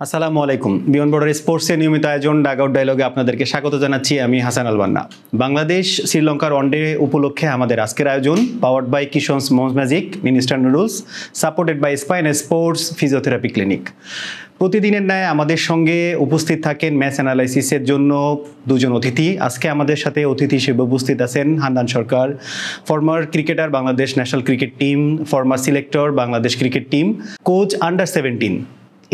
আসসালামু আলাইকুম। Beyond border স্পোর্টসের নিয়মিত আয়োজন ডাগআউট ডায়লগে আপনাদেরকে স্বাগত জানাচ্ছি। আমি হাসান আল বান্না। বাংলাদেশ শ্রীলঙ্কার ওয়ানডে উপলক্ষে আমাদের আজকের আয়োজন powered by Kishan's mom's magic, minister noodles, supported by spine sports physiotherapy clinic. প্রতিদিনের ন্যায় আমাদের সঙ্গে উপস্থিত থাকেন ম্যাচ অ্যানালাইসিসের জন্য দুজন অতিথি। আজকে আমাদের সাথে অতিথি হিসেবে উপস্থিত আছেন Hannan Sarkar, former cricketer Bangladesh national cricket team, former selector Bangladesh cricket team, coach under 17।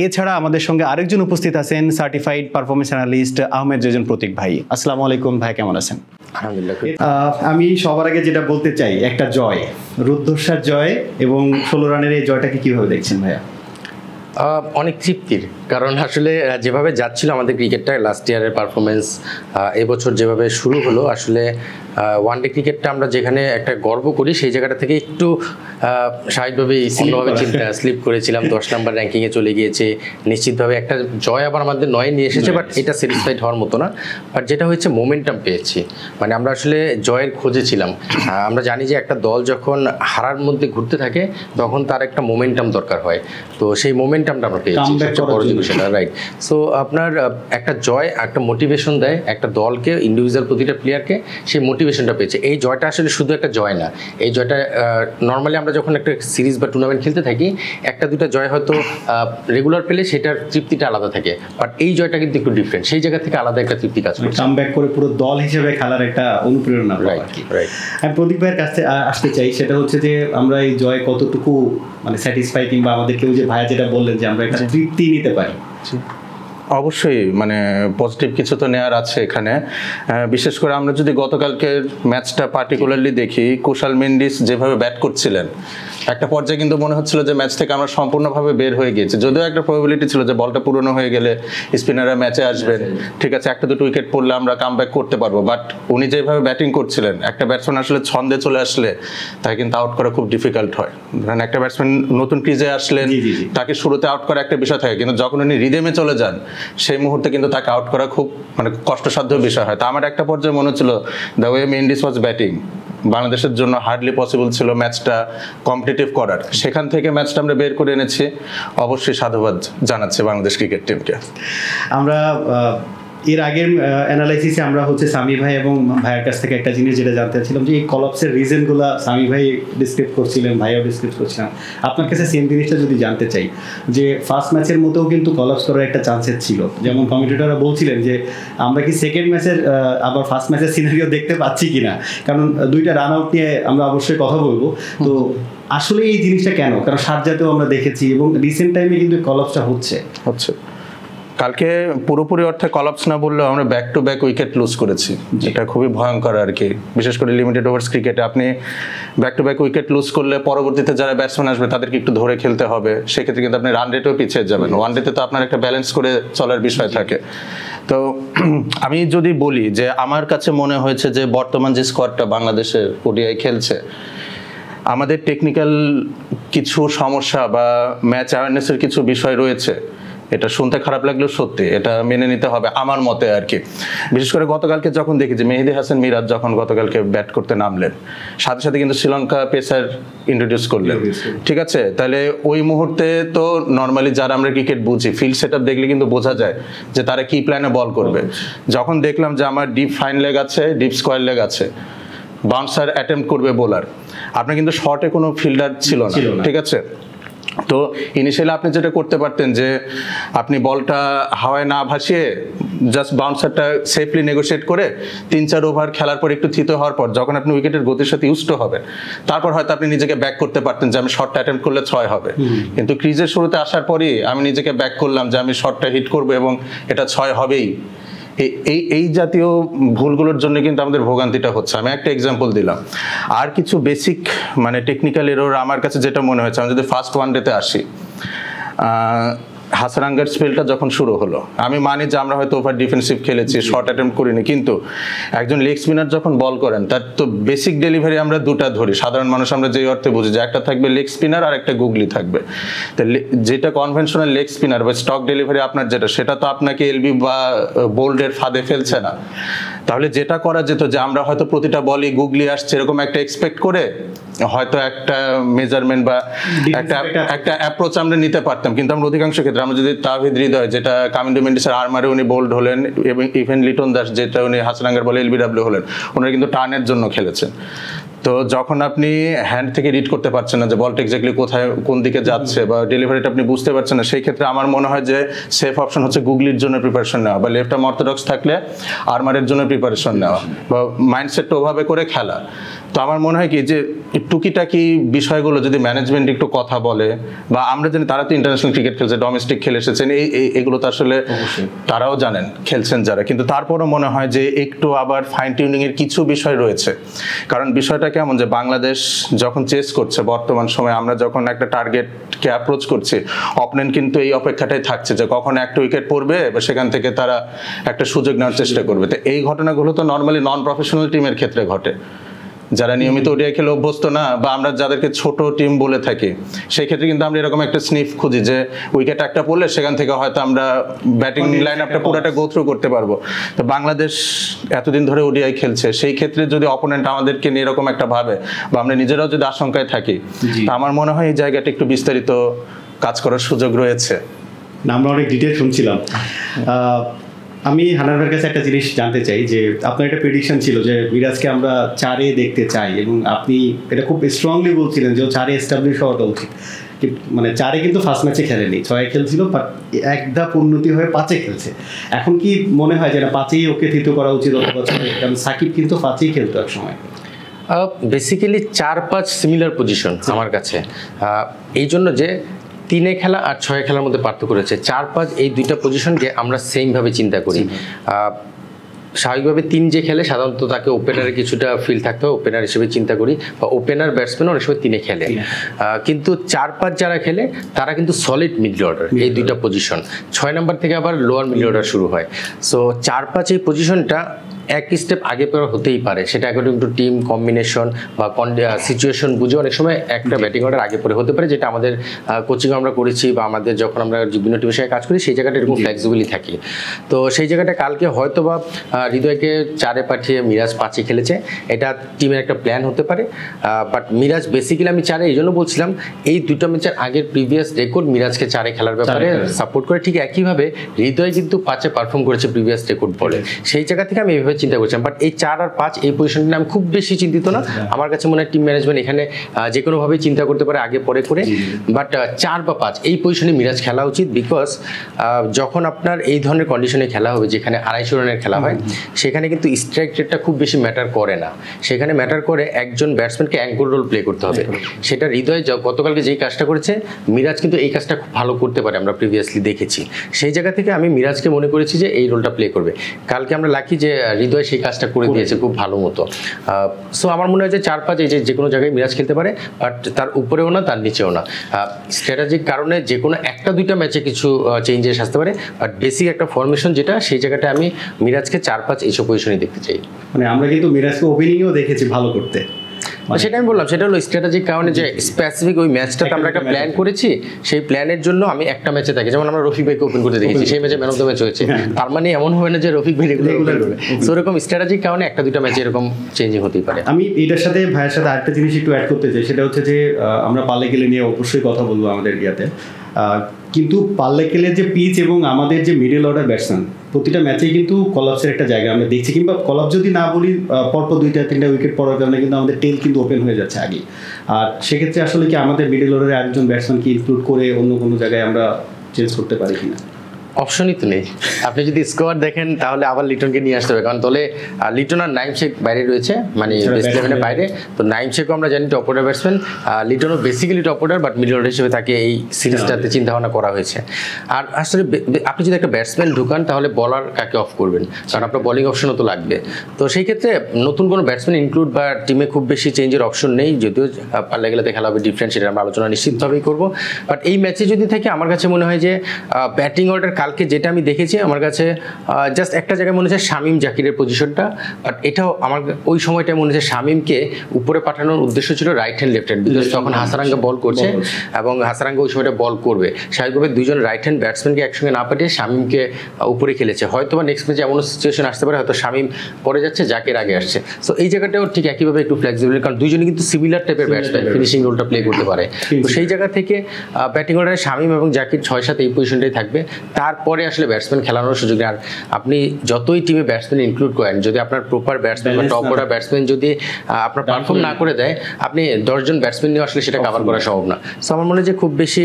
এছাড়া আমাদের সঙ্গে আরেকজন উপস্থিত আছেন certified performance analyst Ahmed Rezon Pratik ভাই। আসসালামু আলাইকুম ভাই, কেমন আছেন? আলহামদুলিল্লাহ। আমি সবার আগে যেটা বলতে চাই, একটা জয়, রুদ্ধশ্বাস জয়, এবং 16 রানের এই জয়টাকে কিভাবে দেখছেন ভাইয়া? অনেক তৃপ্তির, কারণ আসলে যেভাবে যাচ্ছিল আমাদের ক্রিকেটটা, লাস্ট ইয়ারের পারফরমেন্স এবছর যেভাবে শুরু হলো, আসলে ওয়ানডে ক্রিকেটটা আমরা যেখানে একটা গর্ব করি সেই জায়গাটা থেকে একটু স্বাভাবিকভাবে সিম্পলভাবে স্লিপ করেছিলাম। 10 নম্বর র্যাঙ্কিংয়ে চলে গিয়েছে। নিশ্চিতভাবে একটা জয় আবার আমাদের 9 নিয়ে এসেছে, বাট এটা স্যাটিসফাইড হওয়ার মতো না। বাট যেটা হয়েছে, মোমেন্টাম পেয়েছি, মানে আমরা আসলে জয়ের খোঁজে ছিলাম। আমরা জানি যে একটা দল যখন হারার মধ্যে ঘুরতে থাকে তখন তার একটা মোমেন্টাম দরকার হয়, তো সেই মোমেন্টামটা আমরা পেয়েছি, সবচেয়ে বড় জিনিস এটা, রাইট? সো আপনার একটা জয় একটা মোটিভেশন দেয় একটা দলকে, ইন্ডিভিজুয়াল প্রতিটা প্লেয়ারকে, সেই মোটিভেশনটা পেয়েছে। এই জয়টা আসলে শুধু একটা জয় না, এই জয়টা নর্মালি আমরা যখন একটা সিরিজ বা টুর্নামেন্ট খেলতে থাকি, একটা দুটা জয় হয়তো রেগুলার পেলে সেটার তৃপ্তিটা আলাদা থাকে, বাট এই জয়টা কিন্তু একটু ডিফারেন্ট, সেই জায়গা থেকে আলাদা একটা তৃপ্তি কাজ করছে। কামব্যাক করে পুরো দল হিসেবে খেলার একটা অনুপ্রেরণা। আমি প্রদীপ ভাইয়ের কাছে আসতে চাই, সেটা হচ্ছে যে আমরা এই জয় কতটুকু মানে স্যাটিসফাই, কিংবা আমাদের কেউ যে ভাইয়া যেটা বললেন যে আমরা একটা তৃপ্তি নিতে পারি। অবশ্যই মানে পজিটিভ কিছু তো নেওয়ার আছে এখানে। বিশেষ করে আমরা যদি গতকালকের ম্যাচটা পার্টিকুলারলি দেখি, কুশাল মেন্ডিস যেভাবে ব্যাট করছিলেন, একটা পর্যায়ে কিন্তু মনে হচ্ছিল যে ম্যাচ থেকে আমরা সম্পূর্ণভাবে বের হয়ে গিয়েছি। যদিও একটা প্রবাবিলিটি ছিল যে বলটা পুরনো হয়ে গেলে স্পিনাররা ম্যাচে আসবেন, ঠিক আছে, একটা দুটো উইকেট পড়লে আমরা কামব্যাক করতে পারবো, বাট উনি যেভাবে ব্যাটিং করছিলেন, একটা ব্যাটসম্যান আসলে ছন্দে চলে আসলে তাকে কিন্তু আউট করা খুব ডিফিকাল্ট হয়। ধরেন একটা ব্যাটসম্যান নতুন ক্রিজে আসলেন, তাকে শুরুতে আউট করা একটা বিষয় থাকে, কিন্তু যখন উনি রিদেমে চলে যান সেই মুহূর্তে কিন্তু তাকে আউট করা খুব মানে কষ্টসাধ্য বিষয় হয়। তো আমার একটা পর্যায়ে মনে হচ্ছিল the way Mendis was batting, বাংলাদেশের জন্য হার্ডলি পসিবল ছিল ম্যাচটা কম্পিটিটিভ করার। সেখান থেকে ম্যাচটা আমরা বের করে এনেছি, অবশ্যই সাধুবাদ জানাচ্ছি বাংলাদেশ ক্রিকেট টিমকে। আমরা এর আগের অ্যানালাইসিসে আমরা হচ্ছে সামি ভাই এবং ভাইয়ের কাছ থেকে একটা জিনিস যেটা জানতে চাচ্ছিলাম, যে এই কলাপসের রিজনগুলো সামি ভাই ডিসক্রাইব করছিলেন, ভাইয়াও ডিসক্রাইব করছিলাম। আপনার কাছে সেম জিনিসটা যদি জানতে চাই, যে ফার্স্ট ম্যাচের মতোও কিন্তু কলাপস করার একটা চান্সেস ছিল, যেমন কমেন্টেটররা বলছিলেন যে আমরা কি সেকেন্ড ম্যাচের আবার ফার্স্ট ম্যাচের সিনারিও দেখতে পাচ্ছি কিনা, কারণ দুইটা রান আউট নিয়ে আমরা অবশ্যই কথা বলবো। তো আসলে এই জিনিসটা কেন? কারণ শারজাতেও আমরা দেখেছি এবং রিসেন্ট টাইমে কিন্তু কলাপসটা হচ্ছে। কালকে পুরোপুরি অর্থে কলাপস না বললেও আমরা back to back wicket lose করেছি, যেটা খুবই ভয়ঙ্কর আর কি। বিশেষ করে লিমিটেড ওভার্স ক্রিকেটে আপনি back to back wicket lose করলে পরবর্তীতে যারা ব্যাটসম্যান আসবে তাদেরকে একটু ধরে খেলতে হবে, সেক্ষেত্রে কিন্তু আপনি রান রেটেও পিছিয়ে যাবেন। ওয়ান ডেতে তো আপনার একটা ব্যালেন্স করে চলার বিষয় থাকে। তো আমি যদি বলি যে আমার কাছে মনে হয়েছে যে বর্তমান যে স্কোয়াডটা বাংলাদেশের ওডিআই খেলছে, আমাদের টেকনিক্যাল কিছু সমস্যা বা ম্যাচ অ্যাওয়ারনেসের কিছু বিষয় রয়েছে। এটা শুনতে খারাপ লাগলেও সত্যি, এটা মেনে নিতে হবে আমার মতে আর কি। বিশেষ করে গতকালকে যখন দেখি যে মেহেদী হাসান মিরাজ যখন গতকালকে ব্যাট করতে নামলেন, সাথে সাথে কিন্তু শ্রীলঙ্কা পেসার ইন্ট্রোডিউস করলেন, ঠিক আছে। তাহলে ওই মুহূর্তে তো নর্মালি যারা আমরা ক্রিকেট বুঝি, ফিল্ড সেট আপ দেখলে কিন্তু বোঝা যায় যে তারা কি প্ল্যানে বল করবে। যখন দেখলাম যে আমার ডিপ ফাইন লেগ আছে, ডিপ স্কোয়ার লেগ আছে, বাউন্সার অ্যাটেম্প্ট করবে বোলার, আপনার কিন্তু শর্টে কোনো ফিল্ডার ছিল না, ঠিক আছে। তো ইনিশিয়ালি আপনি যেটা করতে পারতেন যে আপনি বলটা হাওয়ায় না ভাসিয়ে জাস্ট বাউন্সারটা সেফলি নেগোশিয়েট করে 3-4 ওভার খেলার পর একটু থিত হওয়ার পর যখন আপনি উইকেটের গতির সাথে ইউজড হবেন, তারপর হয়তো আপনি নিজেকে ব্যাক করতে পারতেন যে আমি শর্টটা অ্যাটেম্প্ট করলে 6 হবে। কিন্তু ক্রিজের শুরুতে আসার পরই আমি নিজেকে ব্যাক করলাম যে আমি শর্টটা হিট করবো এবং এটা 6 হবেই। এই জাতীয় ভুলগুলোর জন্য কিন্তু আমাদের ভোগান্তিটা হচ্ছে। আমি একটা এক্সাম্পল দিলাম। আর কিছু বেসিক মানে টেকনিক্যাল এরর আমার কাছে যেটা মনে হয়েছে, আমি যদি ফার্স্ট ওয়ান ডেতে আসি, হাসারাঙ্গার স্পেলটা যখন শুরু হলো, আমি মানি যে আমরা হয়তো ওভার ডিফেন্সিভ খেলেছি, শর্ট অ্যাটেম্প্ট করিনি, কিন্তু একজন লেগ স্পিনার যখন বল করেন তার তো বেসিক ডেলিভারি আমরা দুটা ধরি, সাধারণ মানুষ আমরা যেই অর্থে বুঝি যে একটা থাকবে লেগ স্পিনার আর একটা গুগলি থাকবে। তো যেটা কনভেনশনাল লেগ স্পিনার বা স্টক ডেলিভারি আপনার যেটা, সেটা তো আপনাকে এলবি বা বোল্ডের ফাঁদে ফেলছে না, তাহলে যেটা করা যেত যে আমরা হয়তো প্রতিটা বলই গুগলি আসছে এরকম একটা এক্সপেক্ট করে হয়তো একটা মেজারমেন্ট বা একটা অ্যাপ্রোচ আমরা নিতে পারতাম, কিন্তু আমরা অধিকাংশ ক্ষেত্রে আমরা যদি তাওহিদ হৃদয় যেটা কামিন্ডো মেন্ডিসের আর্মারে উনি বোল্ড হলেন, এবং ইভেন লিটন দাস যেটা উনি হাসানাঙ্গার বলে এলবিডব্লিউ হলেন, ওনারা কিন্তু টার্নের জন্য খেলেছেন। তো যখন আপনি হ্যান্ড থেকে রিড করতে পারছেন না যে বলটা এক্স্যাক্টলি কোথায় কোন দিকে যাচ্ছে বা ডেলিভারিটা আপনি বুঝতে পারছেন না, সেই ক্ষেত্রে আমার মনে হয় যে সেফ অপশন হচ্ছে গুগলির জন্য প্রিপারেশন নেওয়া, বা লেফট আর্ম অর্থোডক্স থাকলে আর্মারের জন্য প্রিপারেশন নেওয়া, বা মাইন্ডসেটটা ওভাবে করে খেলা। তো আমার মনে হয় কি যে টুকিটাকি বিষয়গুলো যদি ম্যানেজমেন্ট একটু কথা বলে, বা আমরা জানি তারা তো ইন্টারন্যাশনাল ক্রিকেট খেলছে, ডোমেস্টিক খেলে এসেছেন, এগুলো তো আসলে তারাও জানেন খেলছেন যারা, কিন্তু তারপরও মনে হয় যে একটু আবার ফাইন টিউনিং এর কিছু বিষয় রয়েছে। কারণ বিষয়টা কেমন যে বাংলাদেশ যখন চেস করছে বর্তমান সময়ে, আমরা যখন একটা টার্গেটকে অ্যাপ্রোচ করছি, অপোনেন্ট কিন্তু এই অপেক্ষাটাই থাকছে যে কখন একটা উইকেট পড়বে বা সেখান থেকে তারা একটা সুযোগ নেওয়ার চেষ্টা করবে। তো এই ঘটনাগুলো তো নর্মালি নন প্রফেশনাল টিমের ক্ষেত্রে ঘটে, যারা নিয়মিত ওডিআই খেলে অভ্যস্ত না, বা আমরা যাদেরকে ছোট টিম বলে থাকি, সেই ক্ষেত্রে কিন্তু আমরা এরকম একটা স্নিফ খুঁজি যে উইকেট একটা পড়লে সেখান থেকে হয়তো আমরা ব্যাটিং লাইন আপটা পুরোটা গো থ্রু করতে পারবো। তো বাংলাদেশ এতদিন ধরে ওডিআই খেলছে, সেই ক্ষেত্রে যদি অপোনেন্ট আমাদেরকে নিয়ে এরকম একটা ভাবে, বা আমরা নিজেরাও যদি আশঙ্কায় থাকি, তা আমার মনে হয় এই জায়গাটা একটু বিস্তারিত কাজ করার সুযোগ রয়েছে। আমরা অনেক ডিটেল শুনছিলাম। আমি হানান ভাইয়ের কাছে একটা জিনিস জানতে চাই যে আপনার একটা প্রেডিকশন ছিল যে মিরাজকে আমরা 4-এ দেখতে চাই, এবং আপনি এটা খুব স্ট্রংলি বলছিলেন যে 4-এ এস্টাবলিশ হওয়াটা উচিত। মানে 4-এ কিন্তু ফার্স্ট ম্যাচে খেলেনি, 6-এ খেলছিল, বাট এক ধাপ উন্নতি হয়ে 5-এ খেলছে। এখন কি মনে হয় যে না 5-এই ওকে থিত করা উচিত অত বছরে? কারণ সাকিব কিন্তু 5-এই খেলতো এক সময়। বেসিক্যালি 4-5 সিমিলার পজিশন আমার কাছে, এই জন্য যে 3-এ খেলা আর 6-এ খেলার মধ্যে পার্থক্য রয়েছে। 4-5 এই দুইটা পজিশনকে আমরা সেমভাবে চিন্তা করি। স্বাভাবিকভাবে 3 যে খেলে সাধারণত তাকে ওপেনারে কিছুটা ফিল থাকতে হয়, ওপেনার হিসেবে চিন্তা করি, বা ওপেনার ব্যাটসম্যান অনেক সময় 3-এ খেলে। কিন্তু 4-5 যারা খেলে তারা কিন্তু সলিড মিডল অর্ডার, এই দুইটা পজিশন। 6 নাম্বার থেকে আবার লোয়ার মিডল অর্ডার শুরু হয়। সো 4-5 এই পজিশনটা এক স্টেপ আগে পরে হতেই পারে, সেটা অ্যাকর্ডিং টু টিম কম্বিনেশন বা সিচুয়েশন বুঝে অনেক সময় একটা ব্যাটিং অর্ডার আগে পরে হতে পারে, যেটা আমাদের কোচিং আমরা করেছি, বা আমাদের যখন আমরা বিভিন্ন টিমের সাথে কাজ করি সেই জায়গাটা এরকম ফ্লেক্সিবিলিটি থাকে। তো সেই জায়গাটা কালকে হয়তো বা হৃদয়কে 4-এ পাঠিয়ে মিরাজ 5-এ খেলেছে, এটা টিমের একটা প্ল্যান হতে পারে। বাট মিরাজ বেসিক্যালি আমি 4-এ এই জন্য বলছিলাম, এই দুটো ম্যাচের আগের প্রিভিয়াস রেকর্ড মিরাজকে 4-এ খেলার ব্যাপারে সাপোর্ট করে। ঠিক একইভাবে হৃদয় কিন্তু 5-এ পারফর্ম করেছে প্রিভিয়াস রেকর্ড বলে, সেই জায়গা থেকে আমি এইভাবে চিন্তা করছিলাম। বাট এই 4 আর 5 এই পজিশনটা আমি খুব বেশি চিন্তিত না। আমার কাছে মনে হয় টিম ম্যানেজমেন্ট এখানে যে কোনোভাবেই চিন্তা করতে পারে আগে পরে করে, বাট 4 বা 5 এই পজিশনে মিরাজ খেলা উচিত। বিকজ যখন আপনার এই ধরনের কন্ডিশনে খেলা হবে, যেখানে 250 রানের খেলা হয়, সেখানে কিন্তু স্ট্রাইক রেটটা খুব বেশি ম্যাটার করে না, সেখানে ম্যাটার করে একজন ব্যাটসম্যানকে অ্যাঙ্কর রোল প্লে করতে হবে। সেটা হৃদয় গতকালকে যেই কাজটা করেছে, মিরাজ কিন্তু এই কাজটা খুব ভালো করতে পারে, আমরা প্রিভিয়াসলি দেখেছি। সেই জায়গা থেকে আমি মিরাজকে মনে করেছি যে এই রোলটা প্লে করবে। কালকে আমরা লাকি যে হৃদয় সেই কাজটা করে দিয়েছে খুব ভালো মতো। সো আমার মনে হয় যে 4-5 এই যে কোনো জায়গায় মিরাজ খেলতে পারে, বাট তার উপরেও না তার নিচেও না। স্ট্র্যাটেজিক কারণে যে কোনো 1-2টা ম্যাচে কিছু চেঞ্জেস আসতে পারে, বাট বেসিক একটা ফরমেশন যেটা, সেই জায়গাটা আমি মিরাজকে 4-5 এইসব পজিশনে দেখতে চাই। মানে আমরা কিন্তু মিরাজকে ওপেনিংয়েও দেখেছি ভালো করতে, সেটা আমি বললাম, সেটা হলো স্ট্র্যাটেজিক কারণে যে স্পেসিফিক ওই ম্যাচটাতে আমরা একটা প্ল্যান করেছি, সেই প্ল্যানের জন্য আমি একটা ম্যাচে থাকি। যেমন আমরা রফিক ভাইকে ওপেন করতে দেখেছি, সেই ম্যাচে ম্যান অফ দ্য ম্যাচ হয়েছে। তার মানে এমন হবে না যে রফিক ভাই রেগুলার করবে। সো এরকম স্ট্র্যাটেজিক কারণে 1-2টা ম্যাচে এরকম চেঞ্জিং হতেই পারে। আমি এটার সাথে ভাইয়ের সাথে আরেকটা জিনিস একটু অ্যাড করতে চাই, সেটা হচ্ছে যে আমরা পাল্লেকেলে নিয়ে অবশ্যই কথা বলবো আমাদের ইয়াতে, কিন্তু পাল্লেকেলের যে পিচ এবং আমাদের যে মিডল অর্ডার ব্যাটসম্যান, প্রতিটা ম্যাচেই কিন্তু কলাপসের একটা জায়গা আমরা দেখছি, কিংবা কলাপস যদি না বলি, পরপর 2-3টা উইকেট পড়ার কারণে কিন্তু আমাদের টেল কিন্তু ওপেন হয়ে যাচ্ছে আগে। আর সেক্ষেত্রে আসলে কি আমাদের মিডল অর্ডারে আরেকজন ব্যাটসম্যানকে ইনক্লুড করে অন্য কোনো জায়গায় আমরা চেঞ্জ করতে পারি কিনা? অপশনই তো নেই। আপনি যদি স্কোয়াড দেখেন তাহলে আবার লিটনকে নিয়ে আসতে হবে, কারণ দলে লিটন আর নাইম শেখ বাইরে রয়েছে, মানে বেস্ট ইলেভেনের বাইরে। তো নাইম শেখও আমরা জানি টপ অর্ডার ব্যাটসম্যান, লিটনও basically top order, but middle order হিসেবে তাকে এই সিরিজটাতে চিন্তা ভাবনা করা হয়েছে। আর আসলে আপনি যদি একটা ব্যাটসম্যান ঢুকান, তাহলে বলার কাকে অফ করবেন, কারণ আপনার বোলিং অপশনও তো লাগবে। তো সেই ক্ষেত্রে নতুন কোনো ব্যাটসম্যান ইনক্লুড বা টিমে খুব বেশি চেঞ্জের অপশন নেই, যদিও পাল্লেকেলেতে খেলা হবে ডিফারেন্ট, সেটা আমরা আলোচনা নিশ্চিতভাবেই করবো। বাট এই ম্যাচে যদি থাকে, আমার কাছে মনে হয় যে ব্যাটিং অর্ডার কালকে যেটা আমি দেখেছি আমার কাছে জাস্ট একটা জায়গায় মনে হচ্ছে শামীম জাকিরের পজিশনটা, বাট এটাও আমার ওই সময়টা মনে হচ্ছে শামীমকে উপরে পাঠানোর উদ্দেশ্য ছিল right hand left hand, because তখন হাসারাঙ্গা বল করছে এবং হাসারাঙ্গা ওই সময়টা বল করবে, স্বাভাবিকভাবে দুইজন রাইট হ্যান্ড ব্যাটসম্যানকে একসঙ্গে না পাঠিয়ে শামীমকে উপরে খেলেছে। হয়তো বা নেক্সট ম্যাচে এমন সিচুয়েশন আসতে পারে, হয়তো শামীম পরে যাচ্ছে, জাকির আগে আসছে। সো এই জায়গাটাও ঠিক একইভাবে একটু ফ্লেক্সিবল, কারণ দুইজনই কিন্তু সিমিলার টাইপের ব্যাটসম্যান, ফিনিশিং রোলটা প্লে করতে পারে। তো সেই জায়গা থেকে ব্যাটিং অর্ডারে শামীম এবং জাকির 6-7 এই পজিশনটাই থাকবে, তারপরে আসলে ব্যাটসম্যান খেলানোর সুযোগ নেই। আর আপনি যতই টিমে ব্যাটসম্যান ইনক্লুড করেন, যদি আপনার প্রপার ব্যাটসম্যান বা টপ অর্ডার ব্যাটসম্যান যদি আপনার পারফর্ম না করে দেয়, আপনি 10 জন ব্যাটসম্যান নিয়ে আসলে সেটা কভার করা সম্ভব না। সো আমার মনে হয় যে খুব বেশি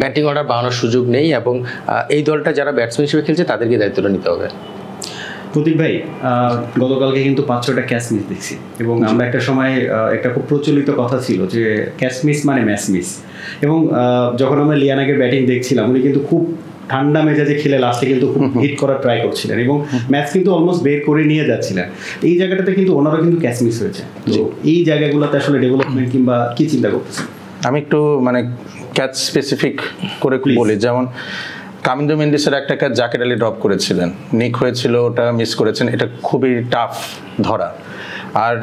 ব্যাটিং অর্ডার বাড়ানোর সুযোগ নেই, এবং এই দলটা যারা ব্যাটসম্যান হিসেবে খেলছে তাদেরকে দায়িত্বটা নিতে হবে। প্রতীক ভাই, গতকালকে কিন্তু 5-6টা ক্যাচ মিস দেখছি, এবং আমরা একটা সময় একটা খুব প্রচলিত কথা ছিল যে ক্যাচ মিস মানে ম্যাচ মিস, এবং যখন আমরা লিয়ানাগের ব্যাটিং দেখছিলাম উনি কিন্তু খুব ঠান্ডা মেজাজে খেলে লাস্টে কিন্তু খুব হিট করার ট্রাই করছিলেন এবং ম্যাচ কিন্তু অলমোস্ট বের করে নিয়ে যাচ্ছিলেন। এই জায়গাটাতে কিন্তু ওনারা কিন্তু ক্যাচ মিস হয়েছে। তো এই জায়গাগুলোতে আসলে ডেভেলপমেন্ট কিংবা কি চিন্তা করতেছেন? আমি একটু মানে ক্যাচ স্পেসিফিক করে বলি, যেমন কামিন্দু মেন্ডিসের একটা ক্যাচ জাকির আলী ড্রপ করেছিলেন, নিক হয়েছিল, ওটা মিস করেছেন, এটা খুবই টাফ ধরা। আর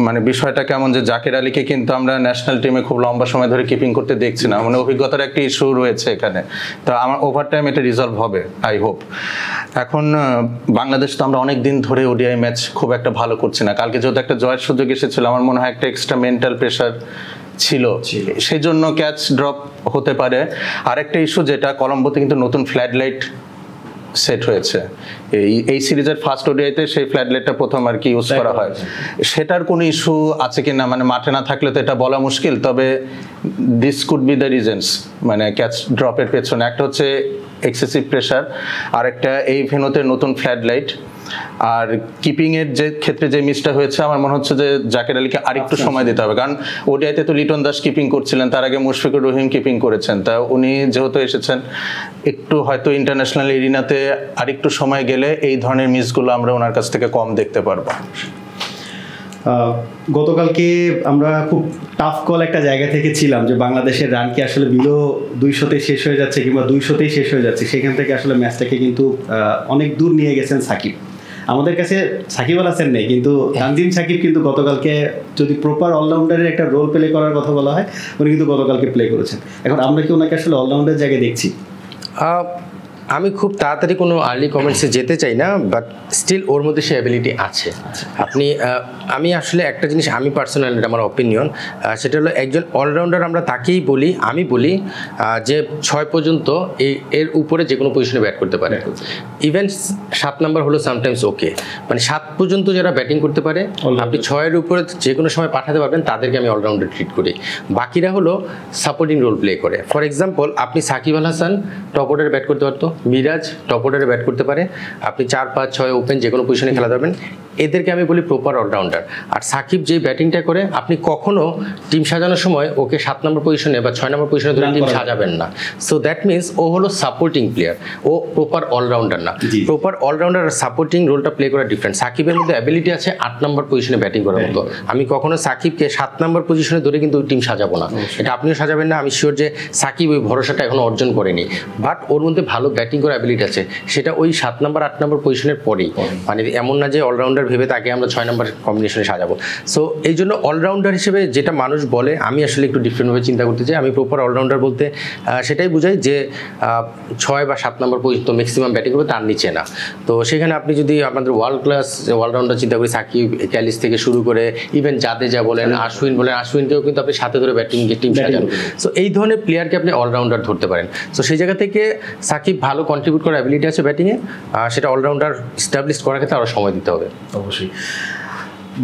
মানে বিষয়টা কেমন যে জাকির আলীকে কিন্তু আমরা ন্যাশনাল টিমে খুব লম্বা সময় ধরে কিপিং করতে দেখছি না, মানে অভিজ্ঞতার একটা ইস্যু রয়েছে এখানে। তো আমার ওভার টাইম এটা রিজলভ হবে আই হোপ। এখন বাংলাদেশ তো আমরা অনেক দিন ধরে ওডিআই ম্যাচ খুব একটা ভালো করছি না, কালকে যেহেতু একটা জয়ের সুযোগ এসেছিল, আমার মনে হয় একটা এক্সট্রা মেন্টাল প্রেশার ছিল, সেই জন্য ক্যাচ ড্রপ হতে পারে। আরেকটা ইস্যু যেটা, কলম্বোতে কিন্তু নতুন ফ্ল্যাড লাইট সেট হয়েছে, এই সিরিজের ফার্স্ট ওডিআইতে সেই ফ্ল্যাড লাইটটা প্রথম আর কি ইউজ করা হয়, সেটার কোনো ইস্যু আছে কিনা মানে মাঠে না থাকলে তো এটা বলা মুশকিল, তবে this could be the reasons মানে ক্যাচ ড্রপের পেছনে। একটা হচ্ছে এক্সেসিভ প্রেশার, আর একটা এই ভেন্যুতে নতুন ফ্ল্যাড লাইট। আর কিপিং এর যে ক্ষেত্রে যে মিসটা হয়েছে, আমার মনে হচ্ছে যে জাকির আলীকে আরেকটু সময় দিতে হবে, কারণ ওডিআইতে তো লিটন দাস কিপিং করছিলেন, তার আগে মুশফিকুর রহিম কিপিং করেছেন, তা উনি যেহেতু এসেছেন, একটু হয়তো ইন্টারন্যাশনাল এরিনাতে আরেকটু সময় গেলে এই ধরনের মিসগুলো আমরা ওনার কাছ থেকে কম দেখতে পারবো। গতকালকে আমরা খুব টাফ কল একটা জায়গা থেকে ছিলাম যে বাংলাদেশের রান কি আসলে বিলো 200-তে শেষ হয়ে যাচ্ছে কিংবা 200-তেই শেষ হয়ে যাচ্ছে, সেখান থেকে আসলে ম্যাচটাকে কিন্তু অনেক দূর নিয়ে গেছেন সাকিব। আমাদের কাছে সাকিব আল হাসান নেই, কিন্তু তানজিম সাকিব কিন্তু গতকালকে যদি প্রপার অলরাউন্ডারের একটা রোল প্লে করার কথা বলা হয়, উনি কিন্তু গতকালকে প্লে করেছেন। এখন আমরা কি ওনাকে আসলে অলরাউন্ডার জায়গায় দেখছি? আমি খুব তাড়াতাড়ি কোনো আর্লি কমেন্টসে যেতে চাই না, বাট স্টিল ওর মধ্যে সে অ্যাবিলিটি আছে। আপনি আমি আসলে একটা জিনিস, আমি পার্সোনাল, এটা আমার অপিনিয়ন, সেটা হলো একজন অলরাউন্ডার আমরা তাকেই বলি, আমি বলি যে 6 পর্যন্ত এর উপরে যে কোনো পজিশনে ব্যাট করতে পারে। ইভেন 7 নাম্বার হলো সামটাইমস ওকে, মানে 7 পর্যন্ত যারা ব্যাটিং করতে পারে, আপনি 6-এর উপরে যে কোনো সময় পাঠাতে পারবেন, তাদেরকে আমি অলরাউন্ডার ট্রিট করি। বাকিরা হলো সাপোর্টিং রোল প্লে করে। ফর এক্সাম্পল, আপনি সাকিব আল হাসান টপ অর্ডারে ব্যাট করতে পারতো, মিরাজ টপ অর্ডারে ব্যাট করতে পারে, আপনি 4-5-6 ওপেন যে কোনো পজিশনে খেলা যাবেন, এদেরকে আমি বলি প্রপার অলরাউন্ডার। আর সাকিব যে ব্যাটিংটা করে, আপনি কখনো টিম সাজানোর সময় ওকে 7 নম্বর পজিশনে বা 6 নম্বর পজিশনে ধরে টিম সাজাবেন না। সো দ্যাট মিনস ও হলো সাপোর্টিং প্লেয়ার, ও প্রপার অলরাউন্ডার না। প্রপার অলরাউন্ডার আর সাপোর্টিং রোলটা প্লে করা ডিফারেন্ট। সাকিবের মধ্যে অ্যাবিলিটি আছে 8 নম্বর পজিশনে ব্যাটিং করার মতো। আমি কখনো সাকিবকে 7 নম্বর পজিশনে ধরে কিন্তু টিম সাজাবো না, এটা আপনিও সাজাবেন না। আমি শিওর যে সাকিব ওই ভরসাটা এখনো অর্জন করেনি, বাট ওর মধ্যে ভালো ব্যাটিং করার অ্যাবিলিটি আছে, সেটা ওই 7 নম্বর 8 নম্বর পজিশনের পরেই। মানে এমন না যে অলরাউন্ডার ভেবে তাকে আমরা 6 নম্বর কম্বিনেশনে সাজাবো। সো এই জন্য অলরাউন্ডার হিসেবে যেটা মানুষ বলে, আমি আসলে একটু ডিফারেন্টভাবে চিন্তা করতে চাই। আমি প্রপার অলরাউন্ডার বলতে সেটাই বুঝাই যে 6 বা 7 নম্বর পর্যন্ত ম্যাক্সিমাম ব্যাটিং করবে, তার নিচে না। তো সেখানে আপনি যদি আপনাদের ওয়ার্ল্ড ক্লাস অলরাউন্ডার চিন্তা করি, সাকিব, ক্যালিস থেকে শুরু করে ইভেন জাদেজা বলেন, আশ্বিন বলেন, আশ্বিনকেও কিন্তু আপনি সাথে ধরে ব্যাটিং টিম সাজান। সো এই ধরনের প্লেয়ারকে আপনি অলরাউন্ডার ধরতে পারেন। সো সেই জায়গা থেকে সাকিব ভালো কন্ট্রিবিউট করার অ্যাবিলিটি আছে ব্যাটিংয়ে, সেটা অলরাউন্ডার এস্টাবলিশ করার ক্ষেত্রে আরও সময় দিতে হবে। অবশ্যই।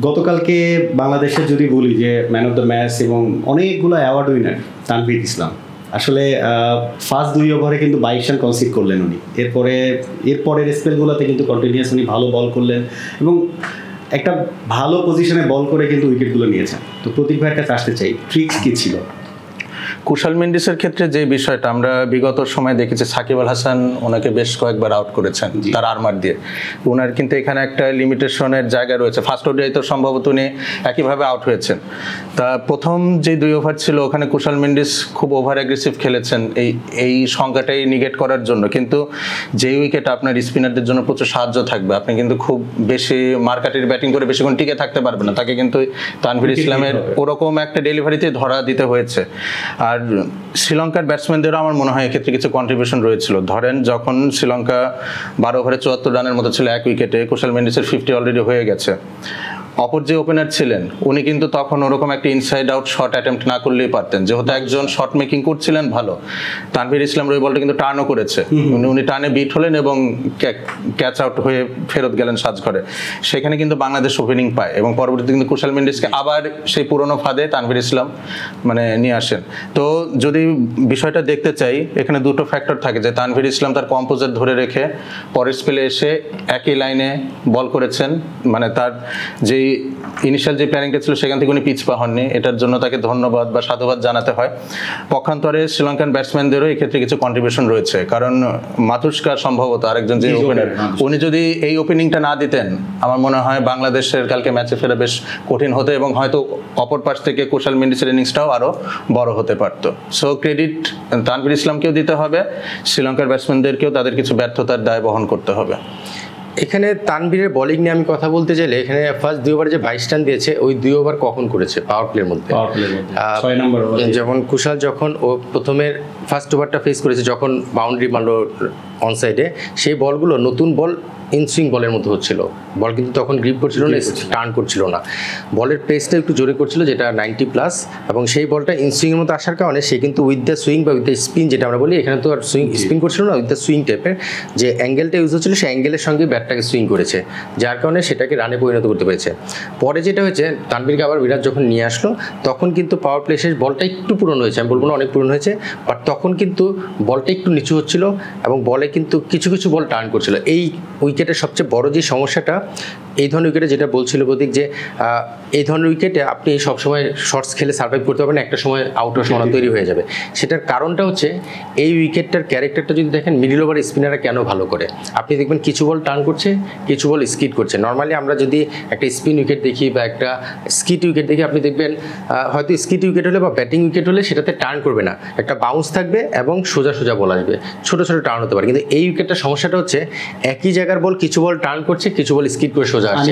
গতকালকে বাংলাদেশের যদি বলি যে ম্যান অফ দ্য ম্যাচ এবং অনেকগুলো অ্যাওয়ার্ড উইনার, তানভীর ইসলাম আসলে ফার্স্ট 2 ওভারে কিন্তু 22 রান কনসিড করলেন উনি। এরপরের স্পেলগুলোতে কিন্তু কন্টিনিউয়াস উনি ভালো বল করলেন এবং একটা ভালো পজিশনে বল করে কিন্তু উইকেটগুলো নিয়েছেন। তো প্রতীক ভাইয়ের কাছে আসতে চাই, ট্রিক্স কী ছিল? কুশাল মেন্ডিসের ক্ষেত্রে যে বিষয়টা আমরা বিগত সময় দেখেছি, সাকিব আল হাসান ওনাকে বেশ কয়েকবার আউট করেছেন তার আর্মার দিয়ে। ওনার কিন্তু এখানে একটা লিমিটেশনের জায়গা রয়েছে। ফার্স্ট ওডিআই তো সম্ভবত উনি একইভাবে আউট হয়েছেন। তা প্রথম যে 2 ওভার ছিল ওখানে কুশাল মেন্ডিস খুব ওভার অ্যাগ্রেসিভ খেলেছেন এই সংখ্যাটাই নিগেট করার জন্য, কিন্তু যেই উইকেট আপনার স্পিনারদের জন্য প্রচুর সাহায্য থাকবে, আপনি কিন্তু খুব বেশি মার্কাটির ব্যাটিং করে বেশিক্ষণ টিকে থাকতে পারবেন না। তাকে কিন্তু তানভীর ইসলামের ওরকম একটা ডেলিভারিতে ধরা দিতে হয়েছে। আর শ্রীলঙ্কার ব্যাটসম্যানদেরও আমার মনে হয় এক্ষেত্রে কিছু কন্ট্রিবিউশন রয়েছিল। ধরেন যখন শ্রীলঙ্কা 12 ওভারে 74 রানের মতো ছিল 1 উইকেটে, কুশাল মেন্ডিসের 50 অলরেডি হয়ে গেছে। অপর যে ওপেনার ছিলেন উনি কিন্তু তখন ওরকম একটা ইনসাইড আউট শট অ্যাটেম্প্ট না করলেই পারতেন, যেহেতু একজন শট মেকিং করছিলেন ভালো। তানভীর ইসলাম ওই বলটা কিন্তু টার্নও করেছে, উনি টার্নে বিট হলেন এবং ক্যাচ আউট হয়ে ফেরত গেলেন সাজঘরে। সেখানে কিন্তু বাংলাদেশ ওপেনিং পায় এবং পরবর্তীতে কিন্তু কুশাল মেন্ডিসকে আবার সেই পুরনো ফাঁদে তানভীর ইসলাম নিয়ে আসেন। তো যদি বিষয়টা দেখতে চাই, এখানে দুটো ফ্যাক্টর থাকে, যে তানভীর ইসলাম তার কম্পোজার ধরে রেখে পরের স্পেলে এসে একই লাইনে বল করেছেন, তার যে ইনিশিয়াল যে প্ল্যানিংটা ছিল সেখান থেকে উনি পিছপা হননি। এটার জন্য তাকে ধন্যবাদ বা সাধুবাদ জানাতে হয়। পক্ষান্তরে শ্রীলঙ্কান ব্যাটসম্যানদেরও এক্ষেত্রে কিছু কন্ট্রিবিউশন রয়েছে, কারণ মাতুস্কা সম্ভবত আরেকজন যে ওপেনার, উনি যদি এই ওপেনিংটা না দিতেন আমার মনে হয় বাংলাদেশের কালকে ম্যাচে ফেরা বেশ কঠিন হতো এবং হয়তো অপর পাশ থেকে কুশাল মেন্ডিসের ইনিংসটাও আরও বড় হতে পারতো। সো ক্রেডিট তানভীর ইসলামকেও দিতে হবে, শ্রীলঙ্কার ব্যাটসম্যানদেরকেও তাদের কিছু ব্যর্থতার দায় বহন করতে হবে। এখানে তানভীরের বোলিং নিয়ে আমি কথা বলতে চাইলে, এখানে ফার্স্ট 2 ওভারে যে 22 রান দিয়েছে, ওই 2 ওভার কখন করেছে পাওয়ার প্লের মধ্যে। 6 নম্বর যেমন কুশাল যখন ও প্রথমের ফার্স্ট ওভারটা ফেস করেছে, যখন বাউন্ডারি মারলো অন সাইডে, সেই বলগুলো নতুন বল ইনসুইং বলের মতো হচ্ছিল। বল কিন্তু তখন গ্রিপ করছিল না, টার্ন করছিল না, বলের পেসটা একটু জোরে করছিল, যেটা 90+, এবং সেই বলটা ইনসুইংয়ের মতো আসার কারণে সে কিন্তু উইথ দ্য সুইং বা উইথ দ্য স্পিন, যেটা আমরা বলি, এখানে তো আর স্পিন করছিল না, উইথ দ্য সুইং টাইপের যে অ্যাঙ্গেলটা ইউজ হচ্ছিল, সেই অ্যাঙ্গেলের সঙ্গে ব্যাটটাকে সুইং করেছে, যার কারণে সেটাকে রানে পরিণত করতে পেরেছে। পরে যেটা হয়েছে, তানভীরকে আবার বিরাট যখন নিয়ে আসলো, তখন কিন্তু পাওয়ার প্লে শেষ বলটা একটু পুরনো হয়েছে, আমি বলবো না অনেক পুরনো হয়েছে, বাট তখন কিন্তু বলটা একটু নিচু হচ্ছিল এবং বলে কিন্তু কিছু কিছু বল টার্ন করছিল। এই উইকেটের সবচেয়ে বড় যে সমস্যাটা, এই ধরনের উইকেটে যেটা বলছিল প্রতীক, যে এই ধরনের উইকেটে আপনি সবসময় শর্টস খেলে সার্ভাইভ করতে পারবেন, একটা সময় আউট হওয়ার সম্ভাবনা তৈরি হয়ে যাবে। সেটার কারণটা হচ্ছে, এই উইকেটটার ক্যারেক্টারটা যদি দেখেন, মিডল ওভার স্পিনাররা কেন ভালো করে, আপনি দেখবেন কিছু বল টার্ন করছে, কিছু বল স্কিড করছে। নর্মালি আমরা যদি একটা স্পিন উইকেট দেখি বা একটা স্কিড উইকেট দেখি, আপনি দেখবেন হয়তো স্কিড উইকেট হলে বা ব্যাটিং উইকেট হলে সেটাতে টার্ন করবে না, একটা বাউন্স থাকবে এবং সোজা সোজা বল আসবে, ছোটো ছোটো টার্ন হতে পারে। কিন্তু এই উইকেটটার সমস্যাটা হচ্ছে, একই জায়গার বল কিছু বল টার্ন করছে, কিছু বল স্কিড করে সোজা আসছে,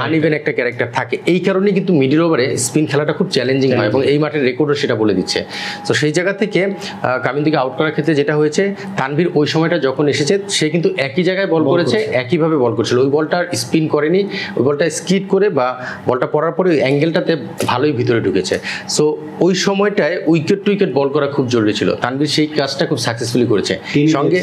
আনইভেন একটা ক্যারেক্টার থাকে। এই কারণেই কিন্তু মিডল ওভারে স্পিন খেলাটা খুব চ্যালেঞ্জিং হয় এবং এই মাঠের রেকর্ডও সেটা বলে দিচ্ছে। তো সেই জায়গা থেকে কামিন্দিকে আউট করার ক্ষেত্রে যেটা হয়েছে, তানভীর ওই সময়টা যখন এসেছে, সে কিন্তু একই জায়গায় বল করেছে, একইভাবে বল করছিল, ওই বলটা স্পিন করেনি, ওই বলটা স্কিড করে বা বলটা পড়ার পরে ওই অ্যাঙ্গেলটাতে ভালোই ভিতরে ঢুকেছে। সো ওই সময়টায় উইকেট টু উইকেট বল করা খুব জরুরি ছিল, তানভীর সেই কাজটা খুব সাকসেসফুলি করেছে। সঙ্গে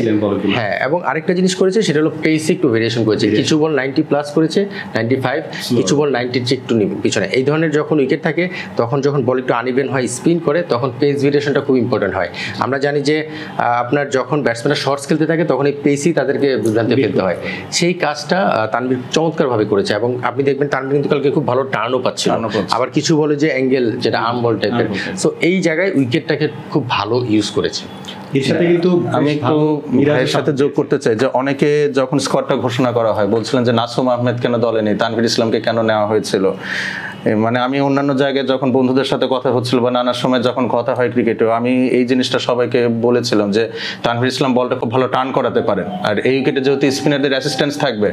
হ্যাঁ, এবং আরেকটা জিনিস করেছে, সেটা হলো পেসে একটু ভেরিয়েশন করেছে, কিছু বল 90+ করেছে, 95, কিছু বল 90 একটু পিছনে। এই ধরনের যখন উইকেট থাকে, তখন যখন বল একটু আনইভেন হয়, স্পিন করে, তখন পেস ভেরিয়েশনটা খুব ইম্পর্টেন্ট হয়। আমরা জানি যে আপনার যখন ব্যাটসম্যানরা শর্টস খেলতে থাকে, তখন এই পেসই তাদেরকে বিভ্রান্তি ফেলতে হয়। সেই কাজটা তানভীর চমৎকারভাবে করেছে এবং আপনি দেখবেন তানভীর কিন্তু কালকে খুব ভালো টার্নও পাচ্ছিল, আবার কিছু বলে যে অ্যাঙ্গেল, যেটা আর্ম বল টাইপের। সো এই জায়গায় উইকেটটাকে খুব ভালো ইউজ করেছে। এর সাথে কিন্তু আমি একটু ভাইয়ের সাথে যোগ করতে চাই, যে অনেকে যখন স্কোয়াডটা ঘোষণা করা হয় বলছিলেন যে নাসুম আহমেদ কেন দলে নেই, তানভীর ইসলামকে কেন নেওয়া হয়েছিল। আমি অন্যান্য জায়গায় যখন বন্ধুদের সাথে কথা হচ্ছিল বা নানার সময় যখন কথা হয় ক্রিকেটেও, আমি এই জিনিসটা সবাইকে বলেছিলাম যে তানভীর ইসলাম বলটা খুব ভালো টার্ন করাতে পারেন, আর এই উইকেটে যেহেতু স্পিনারদের অ্যাসিস্ট্যান্স থাকবে,